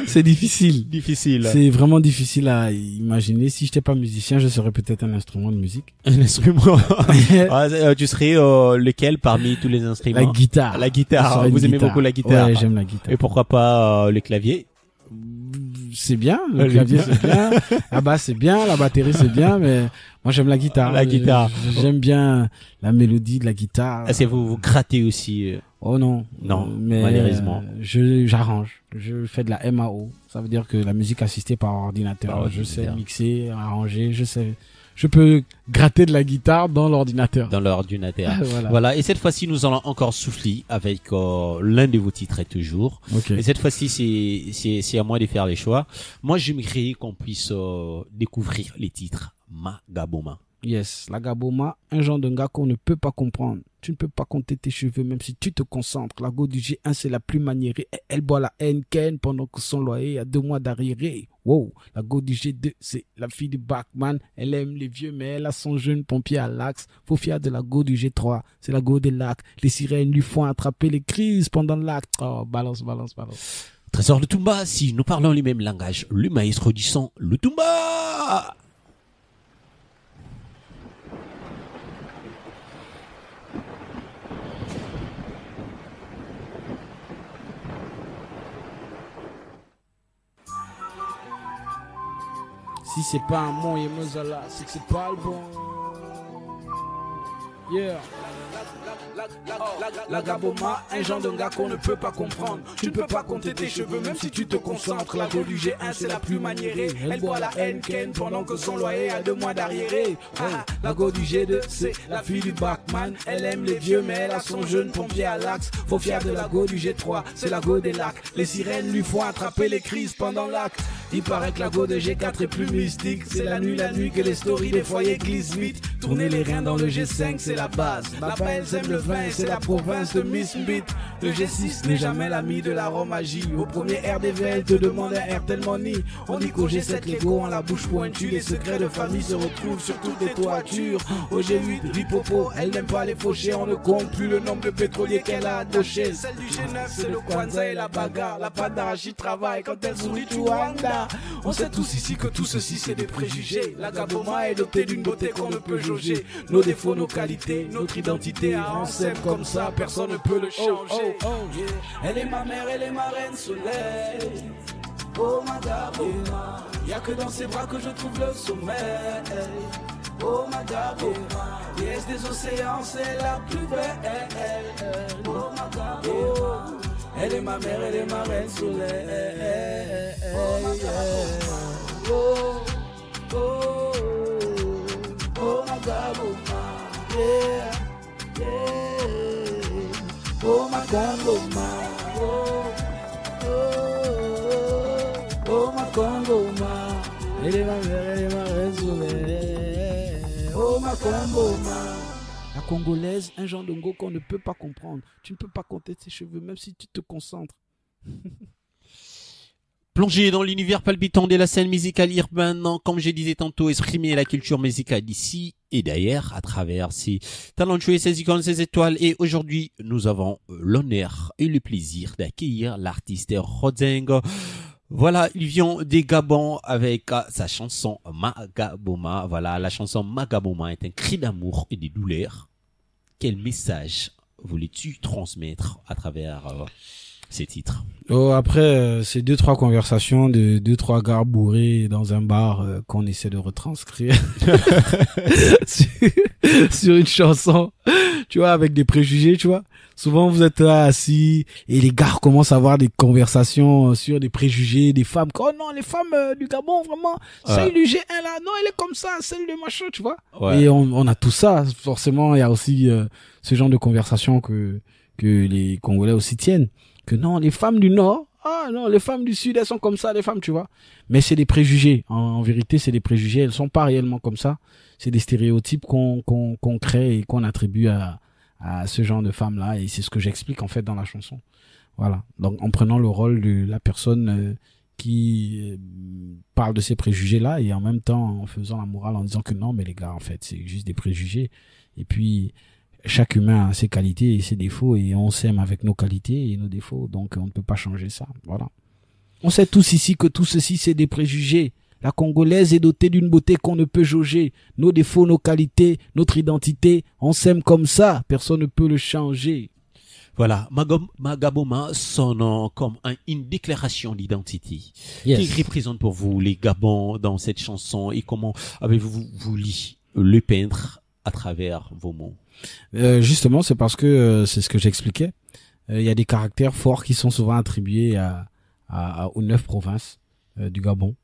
C'est difficile. Difficile. C'est vraiment difficile à imaginer. Si je n'étais pas musicien, je serais peut-être un instrument de musique. Un instrument. Tu serais lequel parmi tous les instruments? La guitare. La guitare. Vous Vous aimez beaucoup la guitare? Ouais, j'aime la guitare. Et pourquoi pas le clavier? C'est bien, le clavier c'est bien, la basse c'est bien, la batterie c'est bien, mais moi j'aime la guitare. La guitare. J'aime bien la mélodie de la guitare. Est-ce que vous grattez aussi? Oh non. Non, mais malheureusement. J'arrange. Je fais de la MAO. Ça veut dire que la musique assistée par ordinateur. Ah, je sais mixer, arranger, je peux gratter de la guitare dans l'ordinateur. Dans l'ordinateur. Voilà. Voilà. Et cette fois-ci, nous allons encore souffler avec l'un de vos titres toujours. Ok. Et cette fois-ci, c'est à moi de faire les choix. Moi, j'aimerais qu'on puisse découvrir les titres Magaboma. Yes, la Gaboma, un genre de gars qu'on ne peut pas comprendre. Tu ne peux pas compter tes cheveux même si tu te concentres. La go du G1 c'est la plus maniérée. Et elle boit la Henken pendant que son loyer a 2 mois d'arriéré. Wow, la go du G2 c'est la fille du Bachman. Elle aime les vieux mais elle a son jeune pompier à l'axe. Faut fier de la go du G3, c'est la go des lacs. Les sirènes lui font attraper les crises pendant l'acte. Oh, balance. Trésor Lutumba, si nous parlons le même langage, le maestro du son, Lutumba! Si c'est pas un bon Yemozala, c'est que c'est pas le bon. Yeah. La Gaboma, un genre de gars qu'on ne peut pas comprendre. Tu ne peux pas compter tes cheveux même si tu te concentres. La go du G1 c'est la plus maniérée. Elle boit la Henken pendant que son loyer a 2 mois d'arriéré. La go du G2 c'est la fille du Bachman. Elle aime les vieux mais elle a son jeune pompier à l'axe. Faut fier de la go du G3, c'est la go des lacs. Les sirènes lui font attraper les crises pendant l'acte. Il paraît que la go de G4 est plus mystique. C'est la nuit que les stories des foyers glissent vite. Tourner les reins dans le G5 c'est la base. La elle aime le vin, c'est la province de Miss Beat. Le G6 n'est jamais l'ami de la romagie. Au premier RDV, elle te demande un Airtel Money. On dit qu'au G7, les go ont la bouche pointue. Les secrets de famille se retrouvent sur toutes les toitures. Au G8, Ripopo, elle n'aime pas les fauchés. On ne compte plus le nombre de pétroliers qu'elle a adochés. Celle du G9, c'est le Kwanzaa et la bagarre. La pâte d'arachide travaille quand elle sourit Rwanda. On sait tous ici que tout ceci c'est des préjugés. La Gaboma est dotée d'une beauté qu'on ne peut jauger. Nos défauts, nos qualités, notre identité. On s'aime comme ça, personne ne peut le changer. Yeah. Elle est ma mère, elle est ma reine soleil. Oh ma Gaboma, y'a que dans ses bras que je trouve le sommeil. Oh ma Gaboma, yes des océans, c'est la plus belle. Oh ma Gaboma, elle est ma mère, elle est ma reine soleil. Oh, oh, oh ma Gaboma, yeah. Oh ma Gaboma, oh ma Gaboma, elle est ma mère, elle est ma reine soleil. Oh ma Gaboma. La congolaise, un genre de go qu'on ne peut pas comprendre. Tu ne peux pas compter tes cheveux même si tu te concentres. Plonger dans l'univers palpitant de la scène musicale urbaine, comme je disais tantôt, exprimer la culture musicale d'ici et d'ailleurs à travers ses talentueux, ses icônes, ses étoiles. Et aujourd'hui, nous avons l'honneur et le plaisir d'accueillir l'artiste Rodzeng. Voilà, il vient des Gabon avec sa chanson Magaboma. Voilà, la chanson Magaboma est un cri d'amour et de douleur. Quel message voulais-tu transmettre à travers ces titres? Oh, après, c'est 2-3 conversations de 2-3 gars bourrés dans un bar qu'on essaie de retranscrire sur une chanson, tu vois, avec des préjugés, tu vois. Souvent, vous êtes là assis et les gars commencent à avoir des conversations sur des préjugés des femmes. Oh non, les femmes du Gabon, vraiment, celle du G1 là, non, elle est comme ça, celle de machin, tu vois. Ouais. Et on a tout ça. Forcément, il y a aussi ce genre de conversation que les Congolais aussi tiennent. Que non, les femmes du Nord, Ah non, les femmes du Sud, elles sont comme ça, les femmes, tu vois. Mais c'est des préjugés. En vérité, c'est des préjugés. Elles sont pas réellement comme ça. C'est des stéréotypes qu'on crée et qu'on attribue à ce genre de femmes-là. Et c'est ce que j'explique en fait dans la chanson. Voilà. Donc en prenant le rôle de la personne qui parle de ces préjugés-là et en même temps en faisant la morale en disant que non, mais les gars, en fait, c'est juste des préjugés. Et puis, chaque humain a ses qualités et ses défauts et on s'aime avec nos qualités et nos défauts. Donc, on ne peut pas changer ça. Voilà. On sait tous ici que tout ceci, c'est des préjugés. La Congolaise est dotée d'une beauté qu'on ne peut jauger. Nos défauts, nos qualités, notre identité, on s'aime comme ça. Personne ne peut le changer. Voilà, Magaboma sonne comme une déclaration d'identité. Yes. Qui représente pour vous les Gabons dans cette chanson et comment avez-vous voulu le peindre à travers vos mots? Justement, c'est parce que c'est ce que j'expliquais. Il y a des caractères forts qui sont souvent attribués aux 9 provinces du Gabon.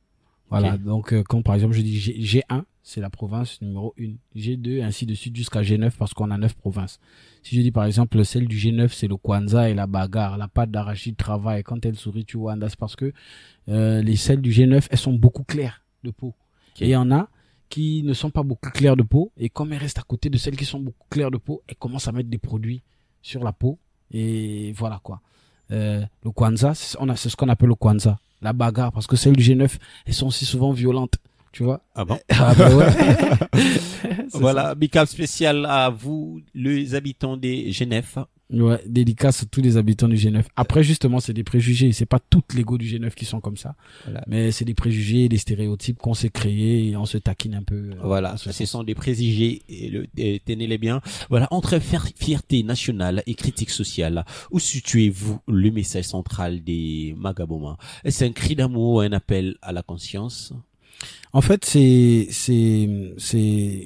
Voilà, Okay. donc quand par exemple je dis G1, c'est la province numéro 1. G2, ainsi de suite jusqu'à G9 parce qu'on a 9 provinces. Si je dis par exemple celle du G9, c'est le Kwanza et la bagarre. La pâte d'arachide travaille. Quand elle sourit, tu vois, c'est parce que les celles du G9, elles sont beaucoup claires de peau. Okay. Et il y en a qui ne sont pas beaucoup claires de peau. Et comme elles restent à côté de celles qui sont beaucoup claires de peau, elles commencent à mettre des produits sur la peau. Et voilà quoi. Le Kwanza, c'est ce qu'on appelle le Kwanza. La bagarre, parce que celles du G9, elles sont aussi souvent violentes. Tu vois? Ah bon? Ah bah ouais. Voilà, big up spécial à vous, les habitants des Genève. Ouais, dédicace à tous les habitants du G9. Après, justement, c'est des préjugés. C'est pas toutes les go du G9 qui sont comme ça. Voilà. Mais c'est des préjugés, des stéréotypes qu'on s'est créés et on se taquine un peu. Voilà, ce sont des préjugés et tenez-les bien. Voilà, entre fierté nationale et critique sociale, où situez-vous le message central des Magaboma? Est-ce un cri d'amour ou un appel à la conscience? En fait, c'est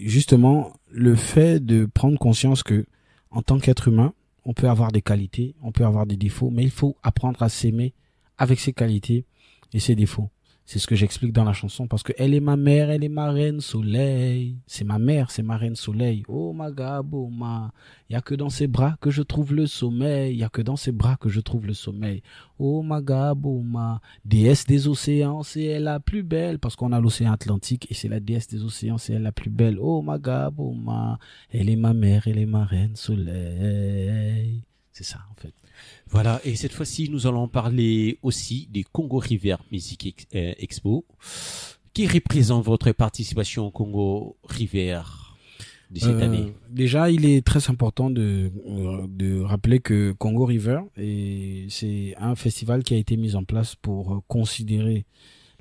justement le fait de prendre conscience que, en tant qu'être humain, on peut avoir des qualités, on peut avoir des défauts, mais il faut apprendre à s'aimer avec ses qualités et ses défauts. C'est ce que j'explique dans la chanson parce que elle est ma mère, elle est ma reine soleil. C'est ma mère, c'est ma reine soleil. Oh Magaboma, y a que dans ses bras que je trouve le sommeil. Y a que dans ses bras que je trouve le sommeil. Oh Magaboma, déesse des océans, c'est elle la plus belle parce qu'on a l'océan Atlantique et c'est la déesse des océans, c'est elle la plus belle. Oh Magaboma, elle est ma mère, elle est ma reine soleil. C'est ça en fait. Voilà, et cette fois-ci, nous allons parler aussi des Congo River Music Expo, qui représente votre participation au Congo River de cette année. Déjà, il est très important de rappeler que Congo River, c'est un festival qui a été mis en place pour considérer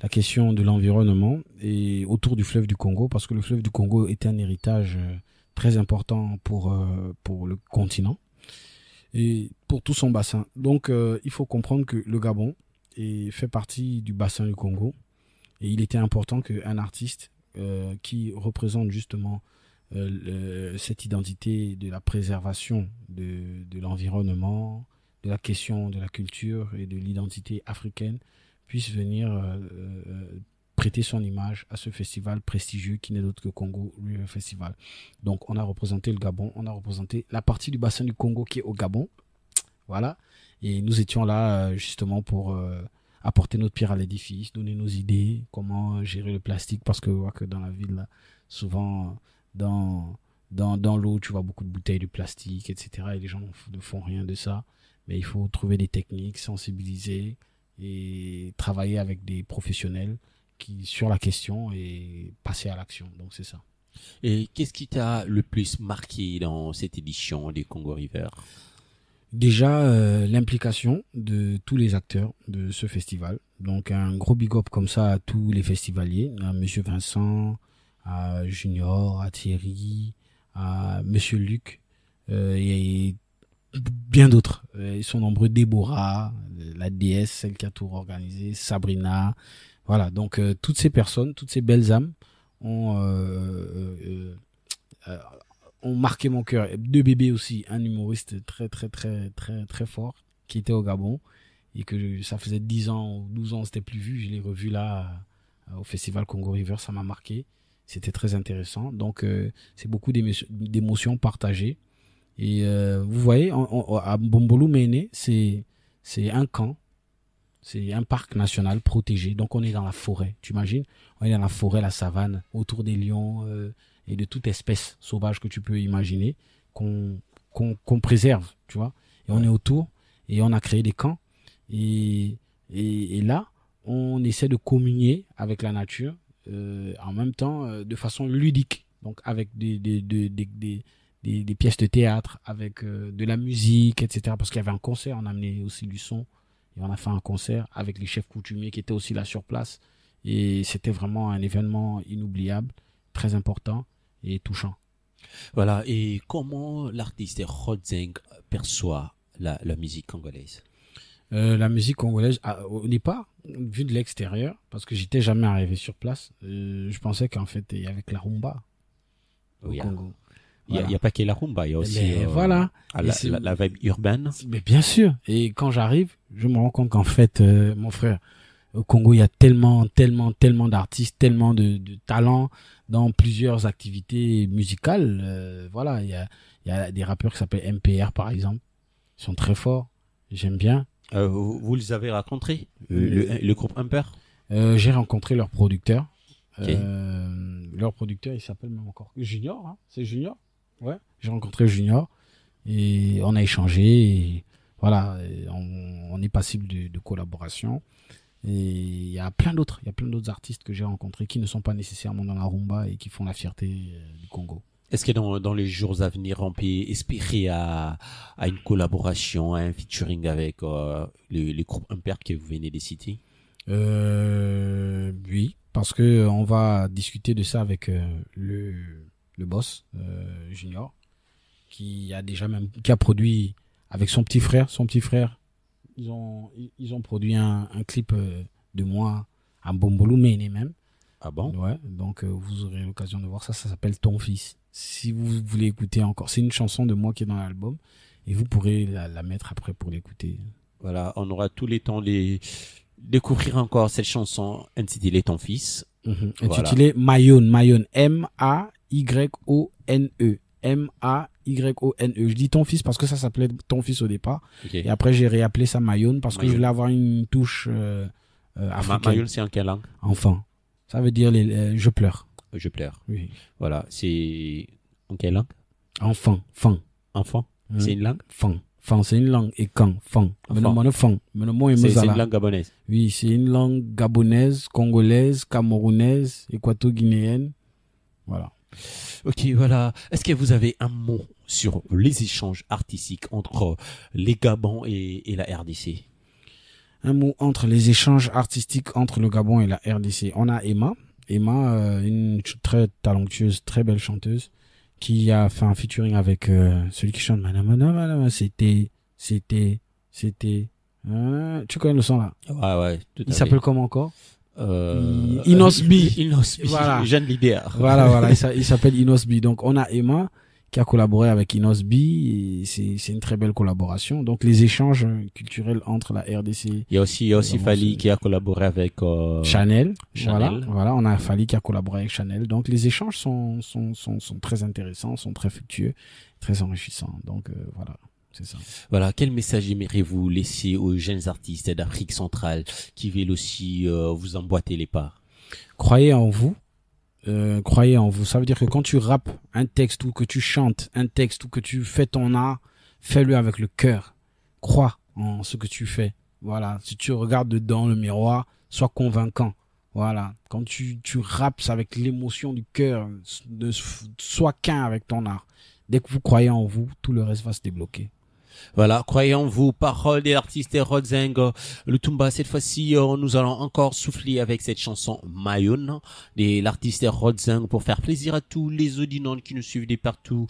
la question de l'environnement et autour du fleuve du Congo, parce que le fleuve du Congo est un héritage très important pour le continent et pour tout son bassin. Donc, il faut comprendre que le Gabon fait partie du bassin du Congo et il était important qu'un artiste qui représente justement cette identité de la préservation de l'environnement, de la question de la culture et de l'identité africaine puisse venir prêter son image à ce festival prestigieux qui n'est d'autre que Congo River Festival. Donc on a représenté le Gabon, on a représenté la partie du bassin du Congo qui est au Gabon, voilà, et nous étions là justement pour apporter notre pierre à l'édifice, donner nos idées, comment gérer le plastique, parce que, que dans la ville, là, souvent dans l'eau, tu vois beaucoup de bouteilles de plastique, etc. Et les gens ne font rien de ça. Mais il faut trouver des techniques, sensibiliser et travailler avec des professionnels sur la question et passer à l'action. Donc c'est ça. Et qu'est-ce qui t'a le plus marqué dans cette édition des Congo River? Déjà, l'implication de tous les acteurs de ce festival. Donc un gros big up comme ça à tous les festivaliers, à Monsieur Vincent, à Junior, à Thierry, à Monsieur Luc et bien d'autres. Ils sont nombreux. Déborah, la déesse, celle qui a tout organisé, Sabrina. Voilà, donc toutes ces personnes, toutes ces belles âmes ont marqué mon cœur. Deux bébés aussi, un humoriste très très très très très fort qui était au Gabon et que ça faisait 10 ans ou 12 ans c'était plus vu. Je l'ai revu là au festival Congo River, ça m'a marqué. C'était très intéressant. Donc, c'est beaucoup d'émotions partagées. Et vous voyez, à Bombolo Mene, c'est un camp. C'est un parc national protégé. Donc, on est dans la forêt. Tu imagines? On est dans la forêt, la savane, autour des lions et de toute espèce sauvage que tu peux imaginer qu'on préserve, tu vois. Et on est autour et on a créé des camps. Et là, on essaie de communier avec la nature en même temps de façon ludique. Donc, avec des pièces de théâtre, avec de la musique, etc. Parce qu'il y avait un concert, on a amené aussi du son. Et on a fait un concert avec les chefs coutumiers qui étaient aussi là sur place. Et c'était vraiment un événement inoubliable, très important et touchant. Voilà, et comment l'artiste Rodzeng perçoit la musique congolaise? La musique congolaise, au départ, vu de l'extérieur, parce que j'étais jamais arrivé sur place, je pensais qu'en fait, il y avait que la rumba au Congo. Il n'y a pas que la rumba, il y a aussi voilà. la vibe urbaine. Mais bien sûr. Et quand j'arrive, je me rends compte qu'en fait, mon frère, au Congo, il y a tellement d'artistes, tellement de talents dans plusieurs activités musicales. Voilà, il y a des rappeurs qui s'appellent MPR, par exemple. Ils sont très forts. J'aime bien. Vous les avez rencontrés, le groupe Imper? J'ai rencontré leur producteur. Okay. Leur producteur, il s'appelle même encore Junior. Hein, c'est Junior. Ouais. J'ai rencontré Junior et on a échangé. Et voilà, on est passible de collaboration. Et il y a plein d'autres artistes que j'ai rencontrés qui ne sont pas nécessairement dans la rumba et qui font la fierté du Congo. Est-ce que dans les jours à venir, on peut espérer à une collaboration, à un featuring avec le groupe Imper que vous venez de citer? Oui, parce que on va discuter de ça avec le boss Junior, qui a produit avec son petit frère. Ils ont produit un clip de moi à Bombolumene même. Ah bon? Ouais, donc vous aurez l'occasion de voir ça. Ça s'appelle Ton Fils. Si vous voulez écouter encore, c'est une chanson de moi qui est dans l'album et vous pourrez la mettre après pour l'écouter. Voilà, on aura tous les temps de découvrir encore cette chanson intitulée Ton Fils. Intitulée Mayone, M-A-Y-O-N-E. M-A-Y-O-N-E. Je dis Ton Fils parce que ça s'appelait Ton Fils au départ. Okay. Et après, j'ai réappelé ça Mayone parce que je voulais avoir une touche africaine. Mayone, c'est en quelle langue? Enfant. Ça veut dire je pleure. Je pleure. Oui. Voilà. C'est en quelle langue? Enfant. Enfant. C'est une langue? Fan, c'est une langue. Et quand? Fan. C'est une langue gabonaise. Oui, c'est une langue gabonaise, congolaise, camerounaise, équato-guinéenne. Voilà. Ok, voilà. Est-ce que vous avez un mot sur les échanges artistiques entre les Gabons et la RDC? Un mot entre les échanges artistiques entre le Gabon et la RDC. On a Emma, une très talentueuse, très belle chanteuse, qui a fait un featuring avec celui qui chante Manamana. C'était. Tu connais le son là? Ouais. Il s'appelle comment encore? Inosbi. Voilà. Jeune leader. Voilà. Il s'appelle Inosbi. Donc on a Emma qui a collaboré avec Inosbi et c'est une très belle collaboration. Donc les échanges culturels entre la RDC. Il y a aussi Fali qui a collaboré avec Chanel. Voilà, on a Fali qui a collaboré avec Chanel. Donc les échanges sont très intéressants, sont très fructueux, très enrichissants. Donc voilà. C'est ça. Voilà, quel message aimeriez-vous laisser aux jeunes artistes d'Afrique centrale qui veulent aussi vous emboîter les pas? Croyez en vous. Croyez en vous. Ça veut dire que quand tu rappes un texte ou que tu chantes un texte ou que tu fais ton art, fais-le avec le cœur. Crois en ce que tu fais. Voilà. Si tu regardes dedans le miroir, sois convaincant. Voilà. Quand tu rappes avec l'émotion du cœur, sois qu'un avec ton art. Dès que vous croyez en vous, tout le reste va se débloquer. Voilà, croyez en vous, parole de l'artiste Rodzeng Lutumba. Cette fois-ci, nous allons encore souffler avec cette chanson Mayone de l'artiste Rodzeng pour faire plaisir à tous les auditeurs qui nous suivent de partout.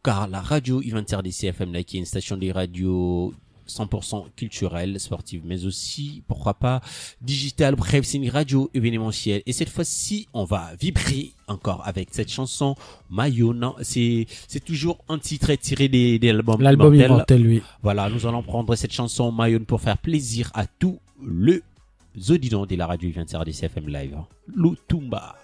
Car la radio RDC FM, là, qui est une station de radio 100% culturelle, sportive, mais aussi, pourquoi pas, digitale. Bref, c'est une radio événementielle. Et cette fois-ci, on va vibrer encore avec cette chanson Mayone. C'est toujours un titre tiré de l'album Immortel, oui. Voilà, nous allons prendre cette chanson Mayone pour faire plaisir à tous les auditeurs de la radio RDC FM Live. Lutumba.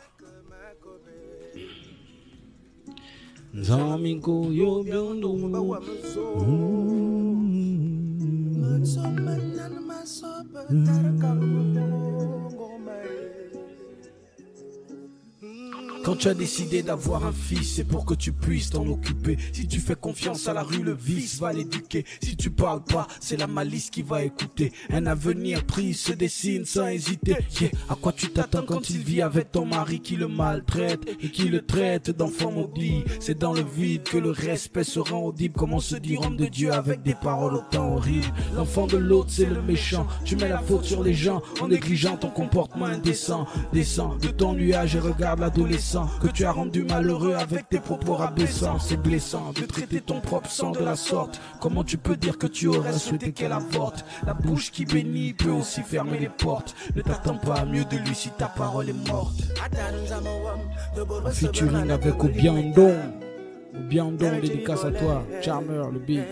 Quand tu as décidé d'avoir un fils, c'est pour que tu puisses t'en occuper. Si tu fais confiance à la rue, le vice va l'éduquer. Si tu parles pas, c'est la malice qui va écouter. Un avenir triste se dessine sans hésiter. Yeah. À quoi tu t'attends quand il vit avec ton mari qui le maltraite et qui le traite d'enfant maudit? C'est dans le vide que le respect se rend audible. Comment se dire homme de Dieu avec des paroles autant horribles? L'enfant de l'autre, c'est le méchant. Tu mets la faute sur les gens en négligeant ton comportement indécent. Descends de ton nuage et regarde l'adolescent que tu as rendu malheureux avec tes propos rabaissants. C'est blessant de traiter ton propre sang de la sorte. Comment tu peux dire que tu aurais souhaité qu'elle avorte? La bouche qui bénit peut aussi fermer les portes. Ne t'attends pas à mieux de lui si ta parole est morte. En featuring avec Obiandon. Obiandon, dédicace à toi. Charmer, le beat.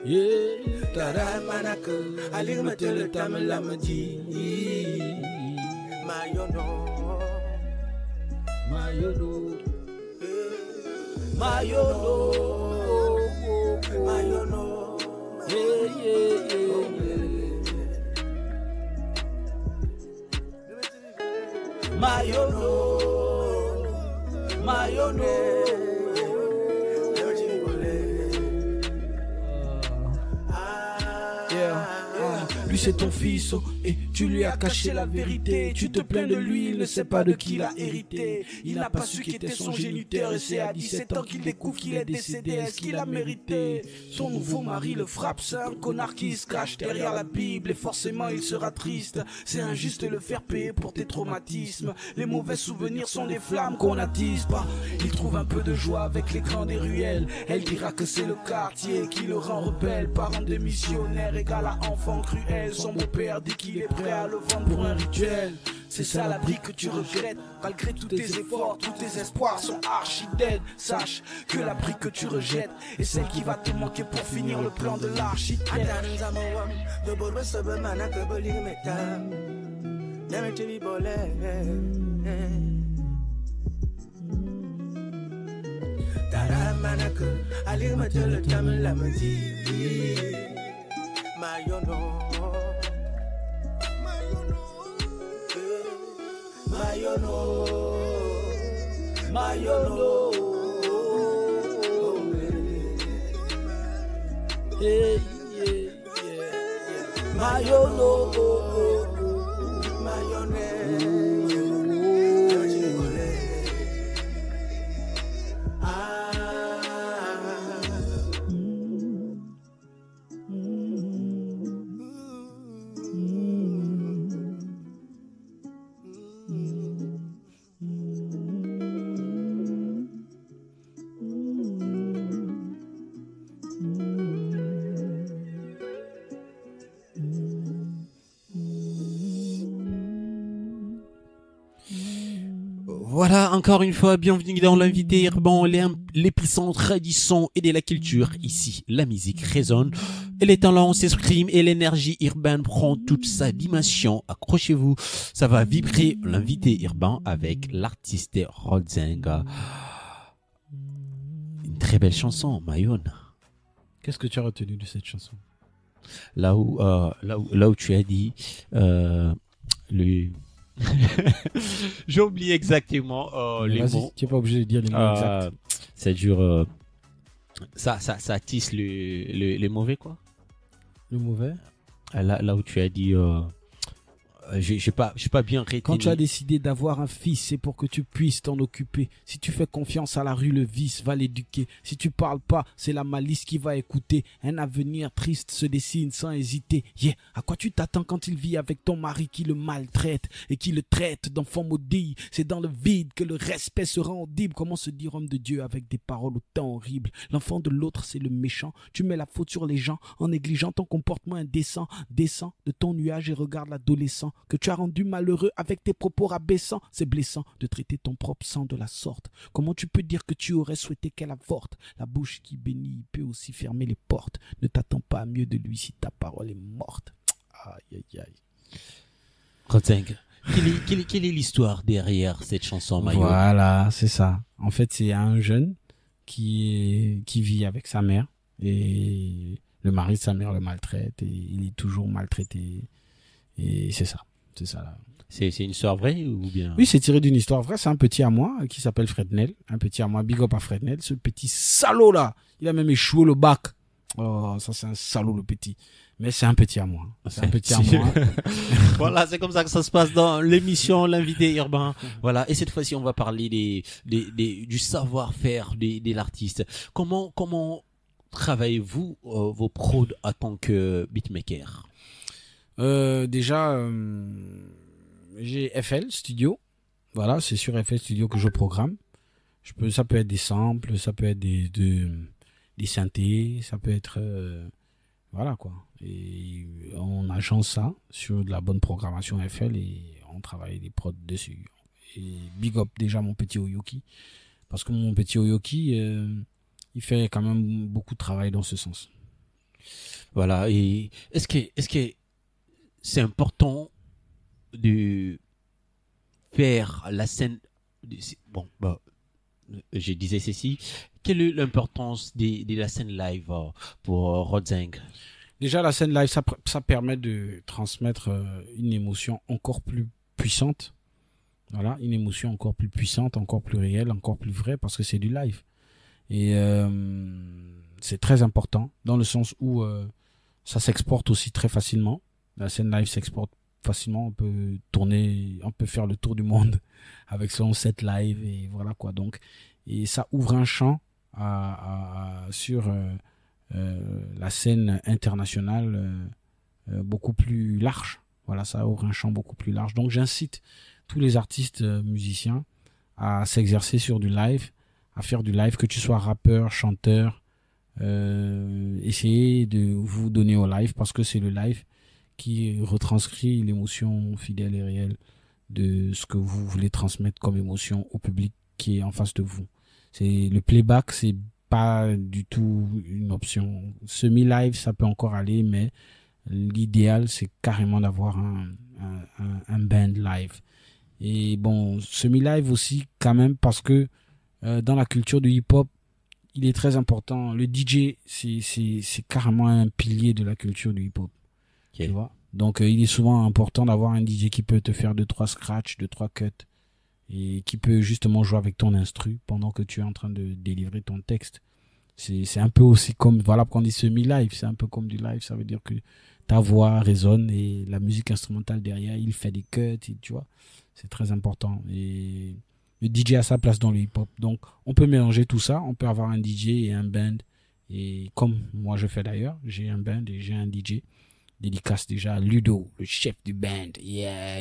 Yeah, taramanaka, alir matele tamela madi. Mayono, Mayono, Mayono, Mayono, yeah, yeah, yeah. Mayono, Mayono. Lui c'est ton fils, oh, et tu lui as caché la vérité. Tu te plains de lui, il ne sait pas de qui il a hérité. Il n'a pas su qui était son géniteur et c'est à 17 ans qu'il découvre qu'il est décédé. Est-ce qu'il a mérité? Son nouveau mari le frappe, c'est un connard qui se cache derrière la Bible et forcément il sera triste. C'est injuste de le faire payer pour tes traumatismes. Les mauvais souvenirs sont des flammes qu'on n'attise pas. Il trouve un peu de joie avec les grands des ruelles. Elle dira que c'est le quartier qui le rend rebelle. Parent de missionnaire égal à enfant cruel. Son beau-père dit qu'il est prêt à le vendre pour un rituel. C'est ça la brique que tu regrettes. Malgré tous tes efforts, tous tes espoirs sont archi dead. Sache que la brique que tu rejettes est celle qui va te manquer pour finir le plan de l'architecte. Mayono, Mayono, Mayono, yeah, yeah, yeah. Mayono, Mayonnaise. Voilà, encore une fois, bienvenue dans l'invité urbain, l'épicentre du son et de la culture. Ici, la musique résonne et les talents s'expriment et l'énergie urbaine prend toute sa dimension. Accrochez-vous, ça va vibrer l'invité urbain avec l'artiste Rodzenga. Une très belle chanson, Mayon. Qu'est-ce que tu as retenu de cette chanson? Là où tu as dit, j'ai oublié exactement les mots. Tu n'es pas obligé de dire les mots exacts. Ça dure. Ça tisse les mauvais, quoi. Le mauvais. Là où tu as dit. J'ai pas bien retenu. Quand tu as décidé d'avoir un fils, c'est pour que tu puisses t'en occuper. Si tu fais confiance à la rue, le vice va l'éduquer. Si tu parles pas, c'est la malice qui va écouter. Un avenir triste se dessine sans hésiter. Yeah. À quoi tu t'attends quand il vit avec ton mari qui le maltraite et qui le traite d'enfant maudit? C'est dans le vide que le respect se rend audible. Comment se dire homme de Dieu avec des paroles autant horribles? L'enfant de l'autre, c'est le méchant. Tu mets la faute sur les gens en négligeant ton comportement indécent. Descends de ton nuage et regarde l'adolescent que tu as rendu malheureux avec tes propos rabaissants. C'est blessant de traiter ton propre sang de la sorte. Comment tu peux dire que tu aurais souhaité qu'elle avorte? La bouche qui bénit peut aussi fermer les portes. Ne t'attends pas à mieux de lui si ta parole est morte. Aïe, aïe, aïe. Rodzenga, quelle est l'histoire derrière cette chanson, Mayo? Voilà, c'est ça. En fait, c'est un jeune qui vit avec sa mère et le mari de sa mère le maltraite et il est toujours maltraité. Et c'est ça. C'est ça, là. C'est une histoire vraie ou bien? Oui, c'est tiré d'une histoire vraie. C'est un petit à moi qui s'appelle Frednel. Un petit à moi, big up à Frednel. Ce petit salaud là, il a même échoué le bac. Oh, ça c'est un salaud le petit. Mais c'est un petit à moi. C'est un petit à moi. Voilà, c'est comme ça que ça se passe dans l'émission L'invité urbain. Voilà, et cette fois-ci, on va parler du savoir-faire de l'artiste. Comment travaillez-vous vos prods en tant que beatmaker? Déjà, j'ai FL Studio. Voilà, c'est sur FL Studio que je programme. Ça peut être des samples, ça peut être des synthés, ça peut être voilà quoi. Et on agence ça sur de la bonne programmation FL et on travaille des prods dessus. Et big up déjà mon petit Oyoki, parce que mon petit Oyoki il fait quand même beaucoup de travail dans ce sens. Voilà, et est-ce que c'est important de faire la scène? Bon, bah, je disais ceci. Quelle est l'importance de la scène live pour Rodzeng? Déjà, la scène live, ça permet de transmettre une émotion encore plus puissante. Voilà, une émotion encore plus puissante, encore plus réelle, encore plus vraie, parce que c'est du live. Et c'est très important, dans le sens où ça s'exporte aussi très facilement. La scène live s'exporte facilement, on peut faire le tour du monde avec son set live et voilà quoi. Donc, et ça ouvre un champ sur la scène internationale beaucoup plus large. Voilà, ça ouvre un champ beaucoup plus large. Donc, j'incite tous les artistes musiciens à s'exercer sur du live, à faire du live, que tu sois rappeur, chanteur, essayez de vous donner au live parce que c'est le live qui retranscrit l'émotion fidèle et réelle de ce que vous voulez transmettre comme émotion au public qui est en face de vous. Le playback, c'est pas du tout une option. Semi-live, ça peut encore aller, mais l'idéal, c'est carrément d'avoir un band live. Et bon, semi-live aussi, quand même, parce que dans la culture du hip-hop, il est très important. Le DJ, c'est carrément un pilier de la culture du hip-hop. Okay. Tu vois? Donc, il est souvent important d'avoir un DJ qui peut te faire 2-3 scratchs, 2-3 cuts, et qui peut justement jouer avec ton instru pendant que tu es en train de délivrer ton texte. C'est un peu aussi comme, voilà, quand on dit semi-live, c'est un peu comme du live, ça veut dire que ta voix résonne et la musique instrumentale derrière, il fait des cuts, tu vois. C'est très important. Et le DJ a sa place dans le hip-hop. Donc, on peut mélanger tout ça. On peut avoir un DJ et un band. Et comme moi je fais d'ailleurs, j'ai un band et j'ai un DJ. Dédicace déjà à Ludo, le chef du band. Yeah.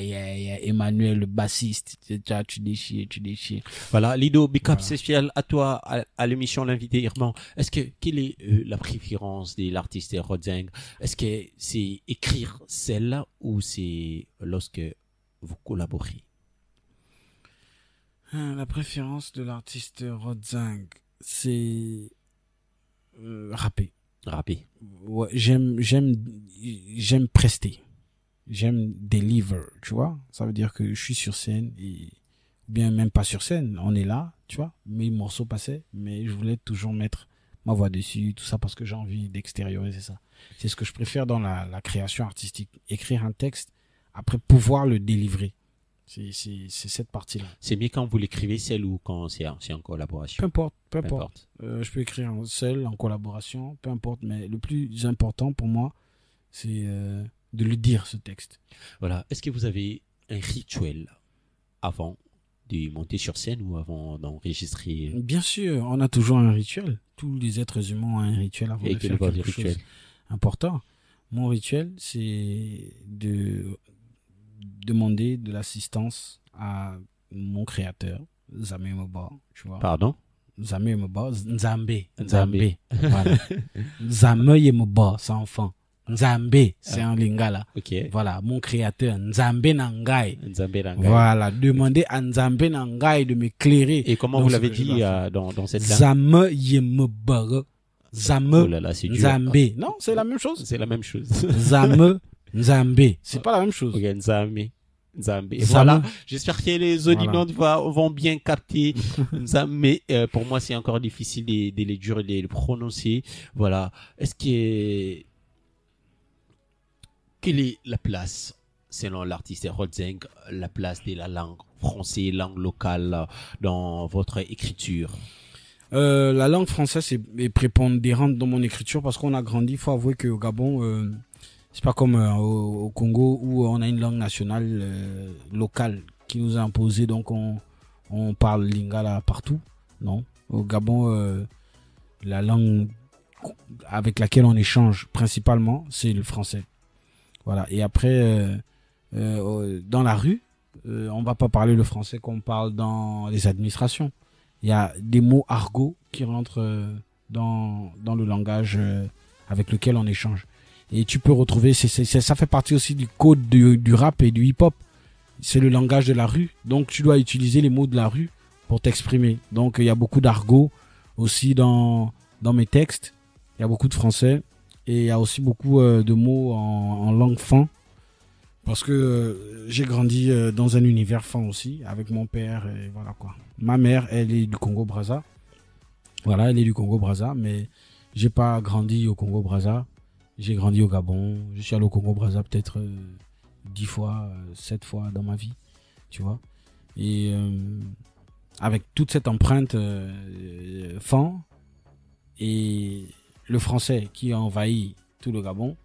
Emmanuel, le bassiste. Tu déchires. Voilà, Ludo, big up spécial à toi, à l'émission L'invité urbain. Quelle est la préférence de l'artiste Rodzeng? Est-ce que c'est écrire celle-là ou c'est lorsque vous collaborez? La préférence de l'artiste Rodzeng, c'est rapper. Ouais, j'aime prester. J'aime deliver, tu vois. Ça veut dire que je suis sur scène ou bien même pas sur scène. On est là, tu vois. Mes morceaux passaient, mais je voulais toujours mettre ma voix dessus, tout ça parce que j'ai envie d'extérioriser ça. C'est ce que je préfère dans la création artistique. Écrire un texte, après pouvoir le délivrer. C'est cette partie-là. C'est mieux quand vous l'écrivez seul ou quand c'est en collaboration? Peu importe. Je peux écrire seul, en collaboration, peu importe. Mais le plus important pour moi, c'est de le dire, ce texte. Voilà. Est-ce que vous avez un rituel avant de monter sur scène ou avant d'enregistrer? Bien sûr, on a toujours un rituel. Tous les êtres humains ont un rituel avant de faire quelque chose important. Mon rituel, c'est de demander de l'assistance à mon créateur, Zame Moba, tu vois. Pardon? Zame Moba, Nzambe. Voilà. Zame Moba, c'est enfant. Nzambe, c'est en lingala. Okay. Voilà, mon créateur, Nzambe Nangai. Voilà, demander à Nzambe Nangai de m'éclairer. Et comment vous l'avez dit dans cette langue? Zame Yemeba. Zame Nzambe. Non, c'est la même chose. C'est la même chose. Zame Nzambe. C'est pas la même chose. Ok, Nzambe. Nzambe. Zama. Voilà. J'espère que les auditeurs Voilà. vont bien capter Nzambe. Mais pour moi, c'est encore difficile de les dire et de les prononcer. Voilà. Quelle est la place, selon l'artiste Rodzeng, la place de la langue française, langue locale dans votre écriture? La langue française est prépondérante dans mon écriture parce qu'on a grandi. Il faut avouer qu'au Gabon, c'est pas comme au Congo où on a une langue nationale locale qui nous a imposé. Donc on parle lingala partout. Non, au Gabon, la langue avec laquelle on échange principalement, c'est le français. Voilà. Et après, dans la rue, on va pas parler le français qu'on parle dans les administrations. Il y a des mots argot qui rentrent dans le langage avec lequel on échange. Et tu peux retrouver, ça fait partie aussi du code du rap et du hip-hop. C'est le langage de la rue. Donc tu dois utiliser les mots de la rue pour t'exprimer. Donc il y a beaucoup d'argot aussi dans mes textes. Il y a beaucoup de français. Et il y a aussi beaucoup de mots en langue fan. Parce que j'ai grandi dans un univers fan aussi, avec mon père, et voilà quoi. Ma mère, elle est du Congo-Brazza. Voilà, elle est du Congo-Brazza, mais j'ai pas grandi au Congo-Brazza. J'ai grandi au Gabon. Je suis allé au Congo-Brazza peut-être 10 fois, 7 fois dans ma vie, tu vois. Et avec toute cette empreinte fan et le français qui a envahi tout le Gabon,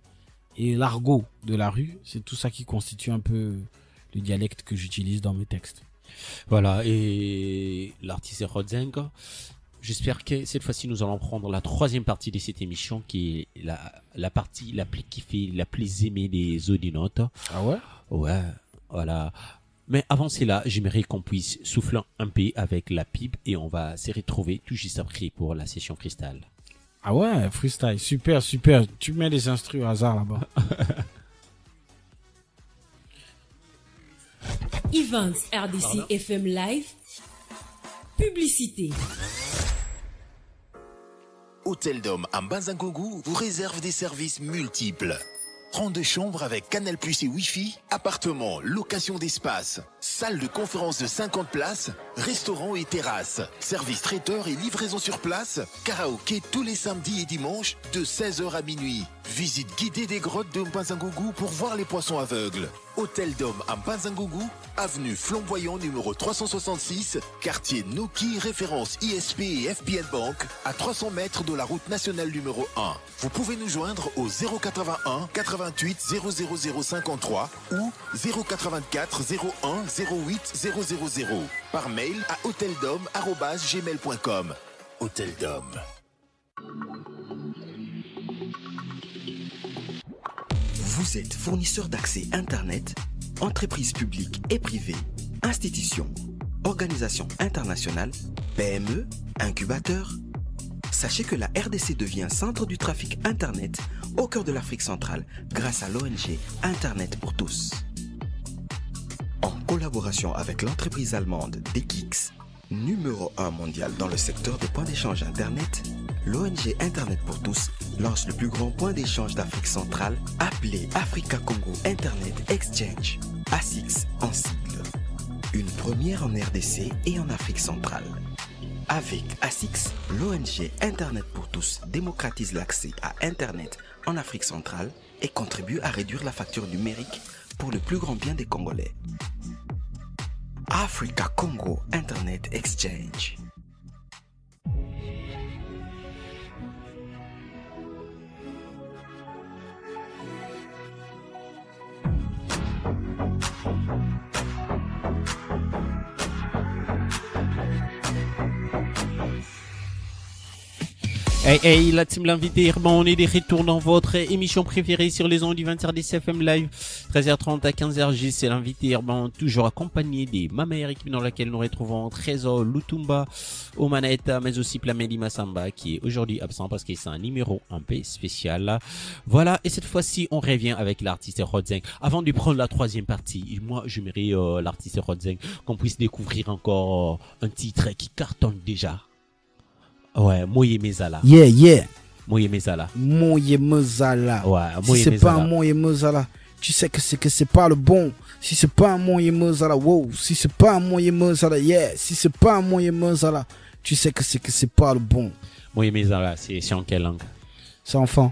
et l'argot de la rue, c'est tout ça qui constitue un peu le dialecte que j'utilise dans mes textes. Voilà, et l'artiste Rodzeng, j'espère que cette fois-ci nous allons prendre la troisième partie de cette émission qui est la partie la plus kiffée, la plus aimée des audinotes. Ah ouais? Ouais, voilà. Mais avant cela, j'aimerais qu'on puisse souffler un peu avec la pipe et on va se retrouver tout juste après pour la session freestyle. Ah ouais, freestyle, super, super. Tu mets des instrus au hasard là-bas. Events RDC FM Live. Publicité. Hôtel Dôme à Mbanzangougou vous réserve des services multiples. 32 chambres avec Canal+ et Wi-Fi, appartements, location d'espace, salle de conférence de 50 places, restaurants et terrasses, service traiteur et livraison sur place, karaoké tous les samedis et dimanches de 16h à minuit. Visite guidée des grottes de Mbanzangougou pour voir les poissons aveugles. Hôtel Dôme à Mbanzangougou, avenue Flamboyant numéro 366, quartier Noki, référence ISP et FBN Bank, à 300 mètres de la route nationale numéro 1. Vous pouvez nous joindre au 081 88 00053 ou 084 01 08 000 par mail à hoteldome@gmail.com. Hôtel Dôme. Vous êtes fournisseur d'accès Internet, entreprise publique et privée, institution, organisation internationale, PME, incubateur. Sachez que la RDC devient centre du trafic Internet au cœur de l'Afrique centrale grâce à l'ONG Internet pour tous. En collaboration avec l'entreprise allemande DKIX, numéro 1 mondial dans le secteur des points d'échange Internet, l'ONG Internet pour tous lance le plus grand point d'échange d'Afrique centrale appelé Africa Congo Internet Exchange, ASIX en sigle. Une première en RDC et en Afrique centrale. Avec ASIX, l'ONG Internet pour tous démocratise l'accès à Internet en Afrique centrale et contribue à réduire la facture numérique pour le plus grand bien des Congolais. Africa Congo Internet Exchange. Hey, la team l'invité Irban, on est des retours dans votre émission préférée sur les ondes du 20h des CFM Live, 13h30 à 15h. C'est l'invité Irban, toujours accompagné des ma meilleure équipe dans laquelle nous retrouvons Trésor Lutumba aux manettes, mais aussi Plameli Massamba qui est aujourd'hui absent parce qu'il c'est un numéro un peu spécial. Voilà, et cette fois-ci, on revient avec l'artiste Rodzeng. Avant de prendre la troisième partie, moi, j'aimerais l'artiste Rodzeng qu'on puisse découvrir encore un titre qui cartonne déjà. Ouais, Moye Mezala. Yeah. Moye Mezala. Moye Mezala. Ouais, Si Moye c'est Mezala. pas un Moye Mezala, tu sais que c'est pas le bon. Si c'est pas un moyen mozala, wow. Si c'est pas un moyen mozala, yeah. Si c'est pas un moyen mozala, tu sais que c'est pas le bon. Moyen Zala, c'est en quelle langue? C'est enfant.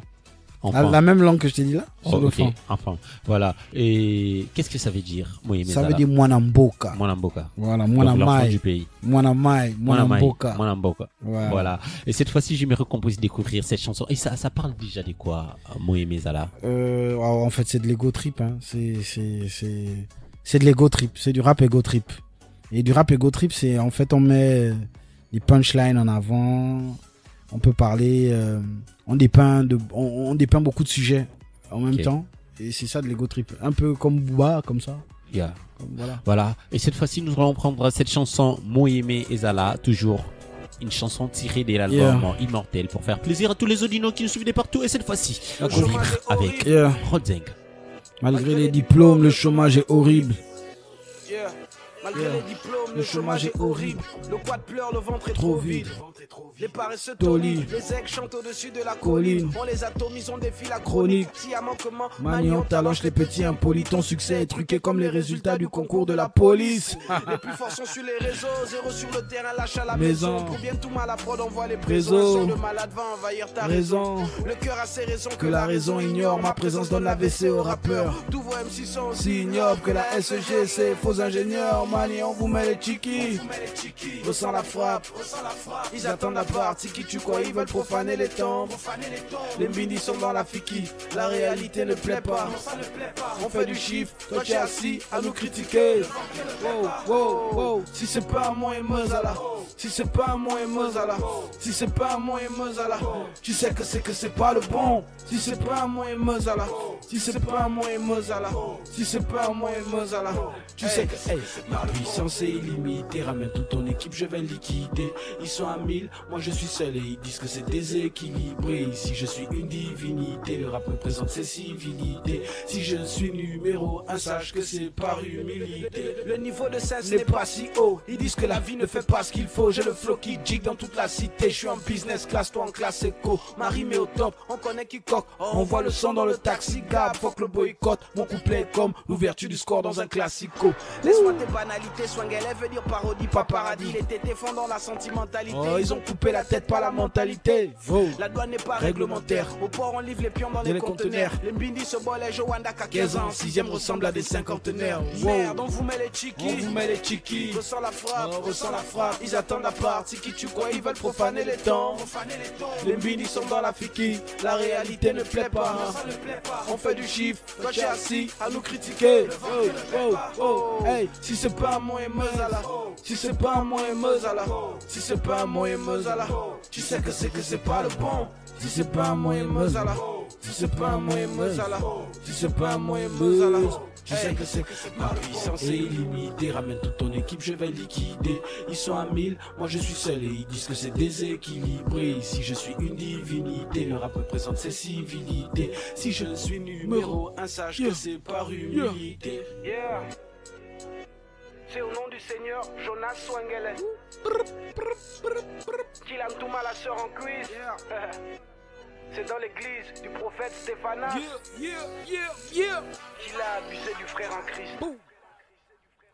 Enfant. La même langue que je t'ai dit là. Oh, ok, enfant. Voilà. Et qu'est-ce que ça veut dire, Moyen Ça veut dire Mwanamboka. Mwanamboka. Voilà, Donc, l'enfant Mwanamai. du pays. Mwanamai, Mwanamboka. Mwanamboka. Voilà. Et cette fois-ci, j'aimerais qu'on puisse découvrir cette chanson. Et ça parle déjà de quoi, Moyen Zala? En fait, c'est de l'ego trip. Hein. C'est de l'ego trip. C'est du rap ego trip. Et du rap ego trip, c'est en fait, on met des punchlines en avant. On peut parler, on dépeint beaucoup de sujets en même temps. Et c'est ça de l'ego trip. Un peu comme Booba, comme ça. Yeah. Voilà. Et cette fois-ci, nous allons prendre cette chanson Moyemé Ezala, toujours une chanson tirée de l'album Immortel pour faire plaisir à tous les audinos qui nous suivent de partout. Et cette fois-ci, on vibre avec Rodzeng. Malgré les diplômes, le chômage est horrible. Malgré les diplômes, le chômage est horrible. Le quad pleure, le ventre est trop vide. Les paresseux tolis, les aigles chantent au-dessus de la colline. On les atomise, on défie la chronique. Si à manquement, Mani, on talonche les petits impolis. Ton succès est truqué comme les résultats du concours de la police. Les plus forts sont sur les réseaux, zéro sur le terrain, lâche à la maison. Pour bien tout mal à prod, on voit les présents. Sur le malade va envahir ta raison. Le cœur a ses raisons que la raison ignore. Ma présence donne la WC aux rappeurs. Tous vos MC sont aussi ignobles que la SEG, c'est faux ingénieurs. Mani, on vous met les chikis. Ressens la frappe. Ils attendent la partie qui tue quoi, ils veulent profaner les temps. Les mbindis sont dans la fiki. La réalité ne plaît pas. On fait du chiffre, toi tu es assis à nous critiquer. Wow. Si c'est pas un moyen Mozala, si c'est pas un moyen Mozala, si c'est pas un moyen Mozala, tu sais que c'est pas le bon. Si c'est pas un moyen Mozala, si c'est pas un moyen Mozala, si c'est pas un moyen Mozala, tu sais que ma puissance est illimitée. Ramène toute ton équipe, je vais liquider. Ils sont à 1000, moi je suis seul et ils disent que c'est déséquilibré. Ici je suis une divinité, le rap me présente ses civilités. Si je suis numéro 1, sache que c'est par humilité. Le niveau de sens n'est pas si haut. Ils disent que la vie ne fait pas ce qu'il faut. J'ai le flow qui jig dans toute la cité. Je suis en business class, toi en classe éco. Ma rime est au top, on connaît qui coque. On voit le son dans le taxi gab. Faut que le boycott, mon couplet est comme l'ouverture du score dans un classico. Laisse-moi tes banalités, swing elle veut dire parodie, pas paradis. Les tétés font dans la sentimentalité. Ils ont coupé la tête, pas la mentalité. La douane n'est pas réglementaire. Au port on livre les pions dans les conteneurs. Les mbindis se bolent, Joanda qu'à 15 ans. 6ème ressemble à des cinquantenaires. Merde, on vous met les chikis. Ressens la frappe, ils attendent la partie qui tue quoi, ils veulent profaner les temps. Les mbindis sont dans la fiki. La réalité ne plaît pas. On fait du chiffre, toi tu es assis à nous critiquer. Hey, si c'est pas un moyen Mozala, si c'est pas un moyen Mozala, si c'est pas un moyen Mozala, tu sais que c'est pas le bon. Si c'est pas un moyen Mozala, si c'est pas un moyen Mozala, si c'est pas un moyen Mozala, tu sais que c'est ma puissance est illimitée. Ramène toute ton équipe, je vais liquider. Ils sont à 1000, moi je suis seul et ils disent que c'est déséquilibré. Ici je suis une divinité, le rap me présente ses civilités. Si je suis numéro 1, sache que c'est par humilité. C'est au nom du Seigneur, Jonas Swangele. Kilantouma la sœur en quiz. C'est dans l'église du prophète Stéphanas qu'il a abusé du frère en Christ.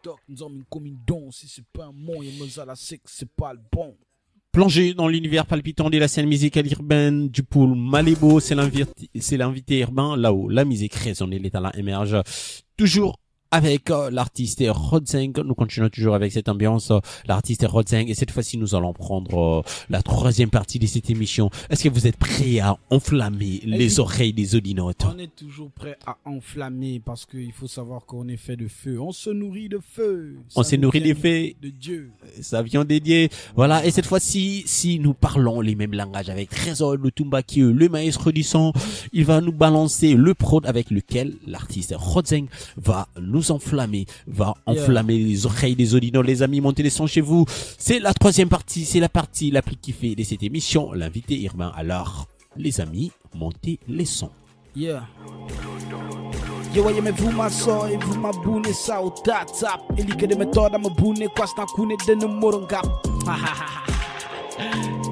Donc nous avons comme une don. Si c'est pas un moyen Mozala, c'est que c'est pas le bon. Plongé dans l'univers palpitant de la scène musicale urbaine du pool Malébo, c'est l'invité urbain là où la musique résonne et les talents émergent. Toujours avec l'artiste Rodzeng. Nous continuons toujours avec cette ambiance, l'artiste Rodzeng, et cette fois-ci nous allons prendre la troisième partie de cette émission. Est-ce que vous êtes prêts à enflammer les oreilles des audinotes? On est toujours prêt à enflammer parce qu'il faut savoir qu'on est fait de feu. On se nourrit de feu. On se nourrit des feux de Dieu. Ça vient des dieux. Voilà, et cette fois-ci, si nous parlons les mêmes langages avec Trésor Lutumba qui est le maître du son, il va nous balancer le prod avec lequel l'artiste Rodzeng va nous enflammer, enflammer les oreilles des auditeurs. Les amis, montez les sons chez vous. C'est la troisième partie, c'est la partie la plus kiffée de cette émission, l'invité urbain. Alors, les amis, montez les sons. Yo, mais vous m'assoyez et vous m'abonnez ça au tap-tap. Et l'idée de méthode à m'abonner, quoi, c'est un coup de morongap.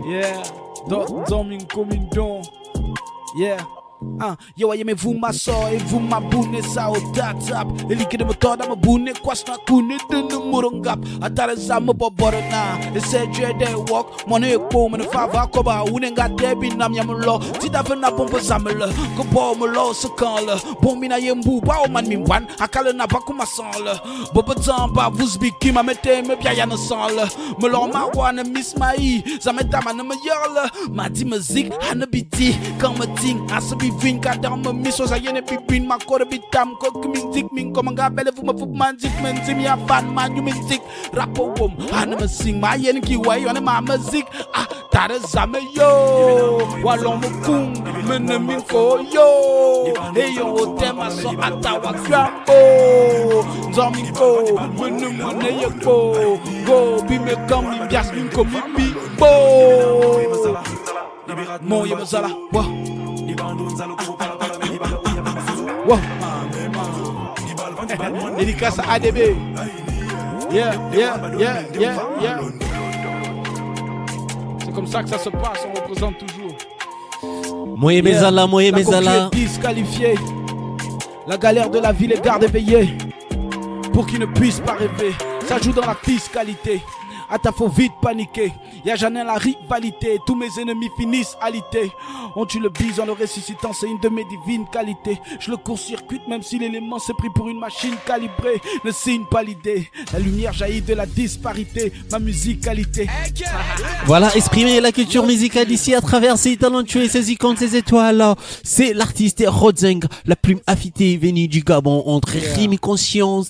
Yeah, don't comme une don. Yeah. Yo, aimez-vous ma soeur et vous m'abonnez ça au WhatsApp. Et liquide de moteur dans ma boune, quoi s'na koune de nous mourongap. Atare ça me boborona. Et c'est Dieu des walk. Mon écho, mon fava, koba, ou n'enga debi nam yamlo. Si t'as fait na pompe samle, que bon me lo se canle. Bon mina yembu, ba o man mimwan. Akale na ba kuma sanle. Bobo zamba, vous biki, ma mette me bien yana sanle. Me lo ma wana miss mai. Zameta man me yorle. Ma di musique, hana biti. Quand me ting, asabi vin, kadam me miso sa yene bibin. Ma kore bitam, kok minzik, min komanga belle vous me fup manzik. Men sim ya fan man, you minzik. Rapo wom, hana me sing, ma yene ki way, yone ma musique. Tare zame yo. Walon me kung, mene min ko yo. Hey yo, tema so atawa krambo. Zombie ko, mene ye ko. Go, be me come, mi bias, min ko mi bi bo. Mon ye mazala, wa. Wow. Dédicace à ADB. Yeah. C'est comme ça que ça se passe, on représente toujours. Moye Mezala. La conclu est disqualifiée. La galère de la ville est garde éveillée. Pour qu'ils ne puissent pas rêver. Ça joue dans la fiscalité. À ta faut vite paniquer. Y'a jamais la rivalité. Tous mes ennemis finissent alité. On tue le bise en le ressuscitant. C'est une de mes divines qualités. Je le court-circuite même si l'élément s'est pris pour une machine calibrée. Ne signe pas l'idée. La lumière jaillit de la disparité. Ma musicalité. Voilà, exprimer la culture musicale d'ici à travers ses talentueux et ses icônes, ses étoiles. C'est l'artiste Rodzeng, la plume affûtée venue du Gabon entre rime et conscience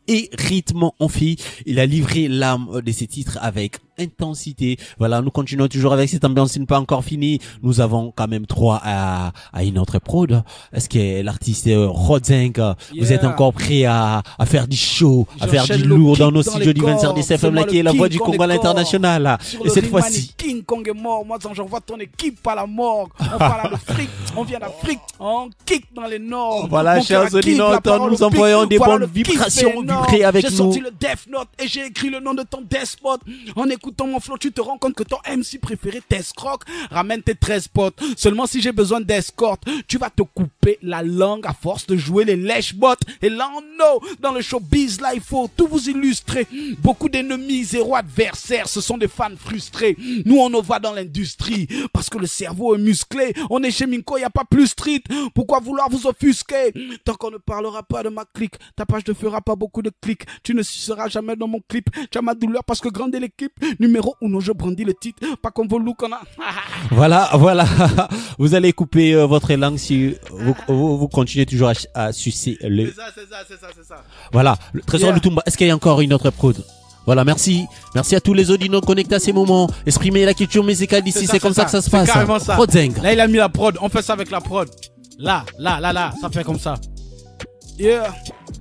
et rythme en fille. Il a livré l'âme de ses titres avec intensité. Voilà, nous continuons toujours avec cette ambiance, ce n'est pas encore fini. Nous avons quand même droit à une autre prod. Est-ce que l'artiste Rodzeng, vous êtes encore prêt à faire du show, à faire du lourd dans nos studios du 27 DCFM, là qui est la voix du Congo à l'international. Et cette fois-ci, King Kong est mort, moi j'envoie ton équipe à la morgue. On parle de fric, on vient d'Afrique, on kick dans les nords. Voilà, chers auditeurs, nous envoyons des bonnes vibrations, vibrer avec nous. J'ai sorti le Death Note et j'ai écrit le nom de ton despote. En écoutant mon flow, tu te rends compte que ton MC préféré t'escroque. Ramène tes 13 potes. Seulement si j'ai besoin d'escorte, tu vas te couper la langue à force de jouer les lèche-bottes. Et là, dans le showbiz, là, il faut tout vous illustrer. Beaucoup d'ennemis, zéro adversaire. Ce sont des fans frustrés. Nous, on va dans l'industrie parce que le cerveau est musclé. On est chez Minko, y a pas plus street. Pourquoi vouloir vous offusquer? Tant qu'on ne parlera pas de ma clique, ta page ne fera pas beaucoup de clics. Tu ne seras jamais dans mon clip. Tu as ma douleur parce que grande est l'équipe. Numéro 1, je brandis le titre. Pas comme vos looks, on a. Voilà. Vous allez couper votre langue si vous continuez toujours à sucer le. C'est ça. Voilà. Le trésor Lutumba. Est-ce qu'il y a encore une autre prod? Voilà, merci. Merci à tous les auditeurs connectés à ces moments. Exprimer la culture musicale d'ici, c'est comme ça que ça se passe. Carrément ça. Rodzeng. Là, il a mis la prod. On fait ça avec la prod. Là, ça fait comme ça. Yeah.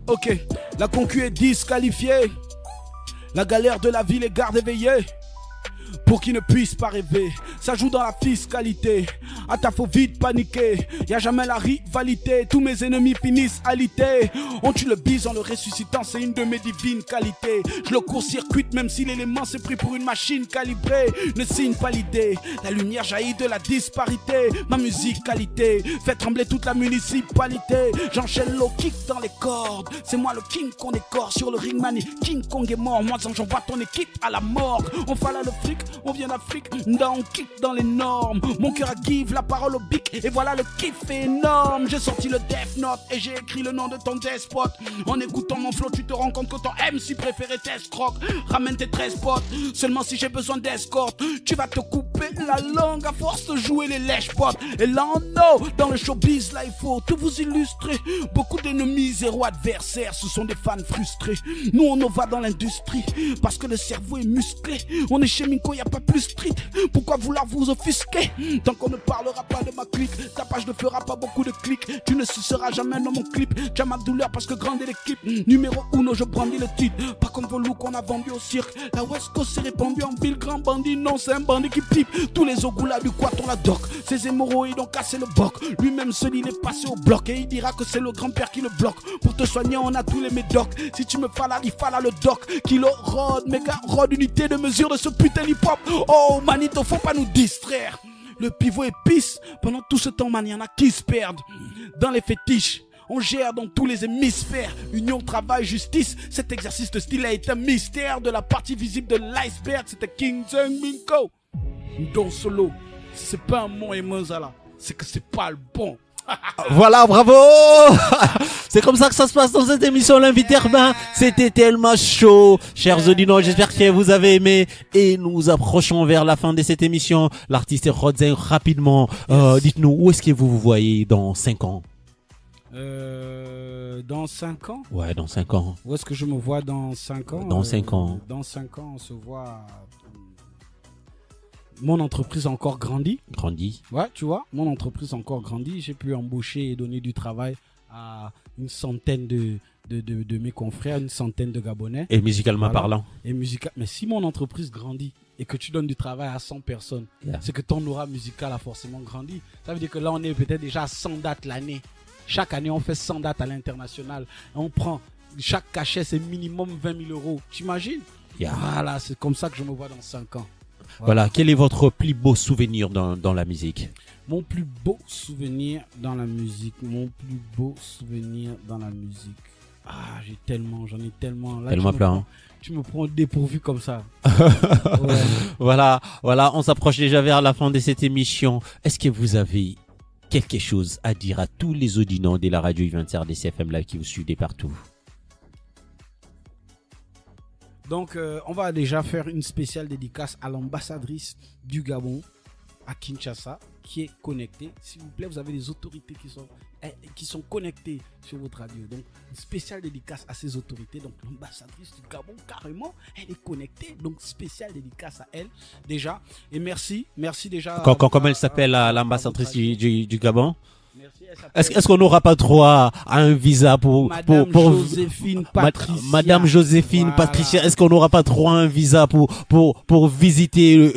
Ok. La concu est disqualifiée. La galère de la ville est garde éveillée. Pour qu'ils ne puissent pas rêver, ça joue dans la fiscalité. À ta faut vite paniquer. Y'a jamais la rivalité. Tous mes ennemis finissent alité. On tue le bise en le ressuscitant, c'est une de mes divines qualités. Je le court-circuite même si l'élément s'est pris pour une machine calibrée. Ne signe pas l'idée. La lumière jaillit de la disparité. Ma musicalité fait trembler toute la municipalité. J'enchaîne l'eau, kick dans les cordes. C'est moi le King Kong des corps sur le ring mani. King Kong est mort, moi j'envoie ton équipe à la morgue. On fala le fric. On vient d'Afrique, on kick dans les normes. Mon cœur a give, la parole au bic. Et voilà le kiff énorme. J'ai sorti le Death Note et j'ai écrit le nom de ton despote. En écoutant mon flow, tu te rends compte que ton MC préféré t'escroque. Ramène tes 13 potes. Seulement si j'ai besoin d'escorte, tu vas te couper la langue à force de jouer les lèche-potes. Et là, dans le showbiz, là, il faut tout vous illustrer. Beaucoup d'ennemis, zéro adversaire. Ce sont des fans frustrés. Nous, on va dans l'industrie parce que le cerveau est musclé. On est chez Minko, y a pas plus street. Pourquoi vouloir vous offusquer? Tant qu'on ne parlera pas de ma clique, ta page ne fera pas beaucoup de clics. Tu ne seras jamais dans mon clip. Tu as ma douleur parce que grande est l'équipe. Numéro 1, je brandis le titre. Pas comme vos looks qu'on a vendu au cirque. La West Coast s'est répandue en ville. Grand bandit, non, c'est un bandit qui pipe. Tous les ogoulas du quaton la doc. Ces hémorroïdes ont cassé le boc. Lui-même seul, il est passé au bloc. Et il dira que c'est le grand-père qui le bloque. Pour te soigner, on a tous les médocs. Si tu me falas, il fala le doc. Kilo Rod, méga Rod, unité de mesure de ce putain hip-hop. Oh, manito, faut pas nous distraire. Le pivot épice. Pendant tout ce temps, man, il y en a qui se perdent. Dans les fétiches. On gère dans tous les hémisphères. Union, travail, justice. Cet exercice de style a été un mystère. De la partie visible de l'iceberg, c'était King Zeng Minko. Don Solo. C'est pas un mot et Mozala. C'est que c'est pas le bon. Voilà, bravo. C'est comme ça que ça se passe dans cette émission L'invité urbain. C'était tellement chaud. Chers auditeurs, j'espère que vous avez aimé. Et nous approchons vers la fin de cette émission. L'artiste Rodzeng, rapidement, dites-nous, où est-ce que vous vous voyez dans 5 ans? Dans 5 ans? Ouais, dans 5 ans. Où est-ce que je me vois dans 5 ans? Dans 5 ans. Dans 5 ans, on se voit... Mon entreprise a encore grandi. Ouais, tu vois, mon entreprise a encore grandi. J'ai pu embaucher et donner du travail à une centaine de mes confrères, une centaine de Gabonais. Et musicalement parlant. Mais si mon entreprise grandit et que tu donnes du travail à 100 personnes, c'est que ton aura musical a forcément grandi. Ça veut dire que là, on est peut-être déjà à 100 dates l'année. Chaque année, on fait 100 dates à l'international. On prend, chaque cachet, c'est minimum 20 000 euros. T'imagines? Voilà, c'est comme ça que je me vois dans 5 ans. Voilà, quel est votre plus beau souvenir dans la musique? Mon plus beau souvenir dans la musique. Ah, j'en ai tellement. Là, tellement plein. Tu me prends dépourvu comme ça. Ouais. Voilà, on s'approche déjà vers la fin de cette émission. Est-ce que vous avez quelque chose à dire à tous les auditeurs de la radio U20 RDC FM Live qui vous suivent partout? Donc, on va déjà faire une spéciale dédicace à l'ambassadrice du Gabon à Kinshasa qui est connectée. S'il vous plaît, vous avez des autorités qui sont connectées sur votre radio. Donc, une spéciale dédicace à ces autorités. Donc, l'ambassadrice du Gabon, carrément, elle est connectée. Donc, spéciale dédicace à elle déjà. Et merci déjà. Comment elle s'appelle, l'ambassadrice du Gabon? Est-ce qu'on n'aura pas droit à un visa pour Joséphine Patricia. Madame Joséphine Patricia, est-ce qu'on n'aura pas droit à un visa pour visiter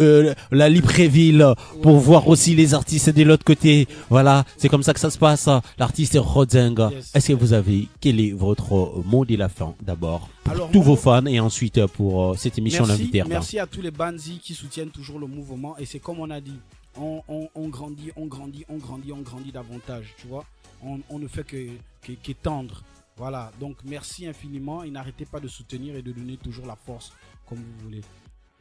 la Libreville, pour voir aussi les artistes de l'autre côté? Voilà, c'est comme ça que ça se passe. L'artiste Rodzeng. Est-ce que quel est votre mot de la fin d'abord pour tous vos fans et ensuite pour cette émission L'Invité urbain? Merci à tous les Banzi qui soutiennent toujours le mouvement et c'est comme on a dit. On grandit davantage, tu vois. On ne fait qu'étendre. Voilà, donc merci infiniment et n'arrêtez pas de soutenir et de donner toujours la force comme vous voulez.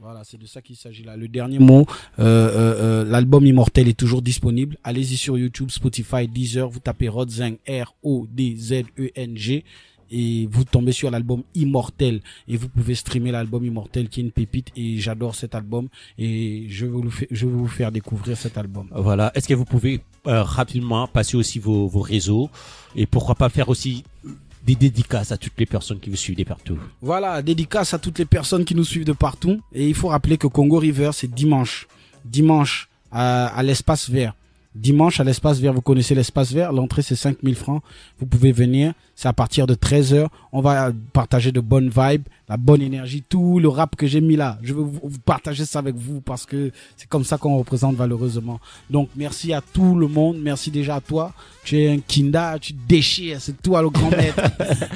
Voilà, c'est de ça qu'il s'agit là. Le dernier mot, l'album Immortel est toujours disponible. Allez-y sur YouTube, Spotify, Deezer, vous tapez Rodzeng, R-O-D-Z-E-N-G. Et vous tombez sur l'album Immortel et vous pouvez streamer l'album Immortel qui est une pépite et j'adore cet album et je vais vous faire découvrir cet album. Voilà, est-ce que vous pouvez rapidement passer aussi vos réseaux et pourquoi pas faire aussi des dédicaces à toutes les personnes qui vous suivent de partout? Voilà, dédicaces à toutes les personnes qui nous suivent de partout et il faut rappeler que Congo River c'est dimanche à l'espace vert. Dimanche à l'espace vert, vous connaissez l'espace vert, l'entrée c'est 5 000 francs, vous pouvez venir, c'est à partir de 13h, on va partager de bonnes vibes, la bonne énergie, tout le rap que j'ai mis là, je veux vous partager ça avec vous parce que c'est comme ça qu'on représente valeureusement. Donc merci à tout le monde, merci déjà à toi, tu es un kinda, tu déchires, c'est toi le grand maître.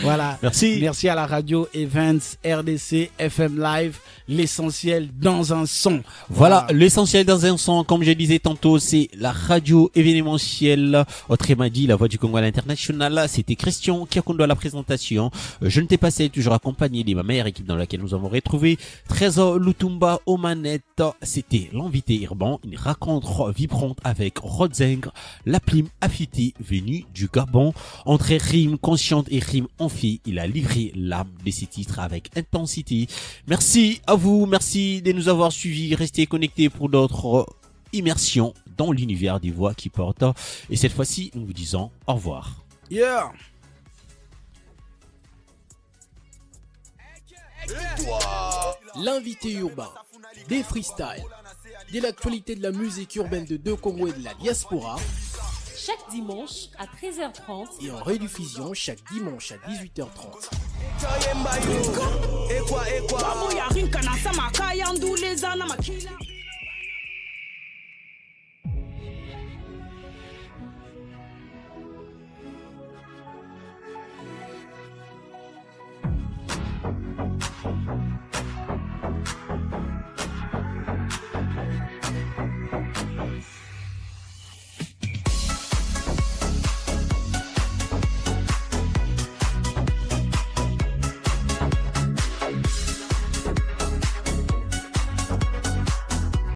Voilà. Merci à la radio Events, RDC, FM Live, l'essentiel dans un son. Voilà. L'essentiel dans un son, comme je disais tantôt, c'est la radio événementielle. Autrement dit, la voix du Congo à l'international. C'était Christian qui a conduit la présentation. Je ne t'ai pas toujours accompagné de ma meilleure équipe dans laquelle nous avons retrouvé Trésor Lutumba aux manettes. C'était l'invité urbain, une rencontre vibrante avec Rodzeng, la plume affûtée venue du Gabon. Entre rimes conscientes et rimes enfiées, il a livré l'âme de ses titres avec intensité. Merci à vous, merci de nous avoir suivis. Restez connectés pour d'autres immersions dans l'univers des voix qui portent. Et cette fois-ci, nous vous disons au revoir. Yeah. L'invité urbain, des freestyles, de l'actualité de la musique urbaine de deux Congo et de la diaspora. Chaque dimanche à 13h30 et en rediffusion chaque dimanche à 18h30.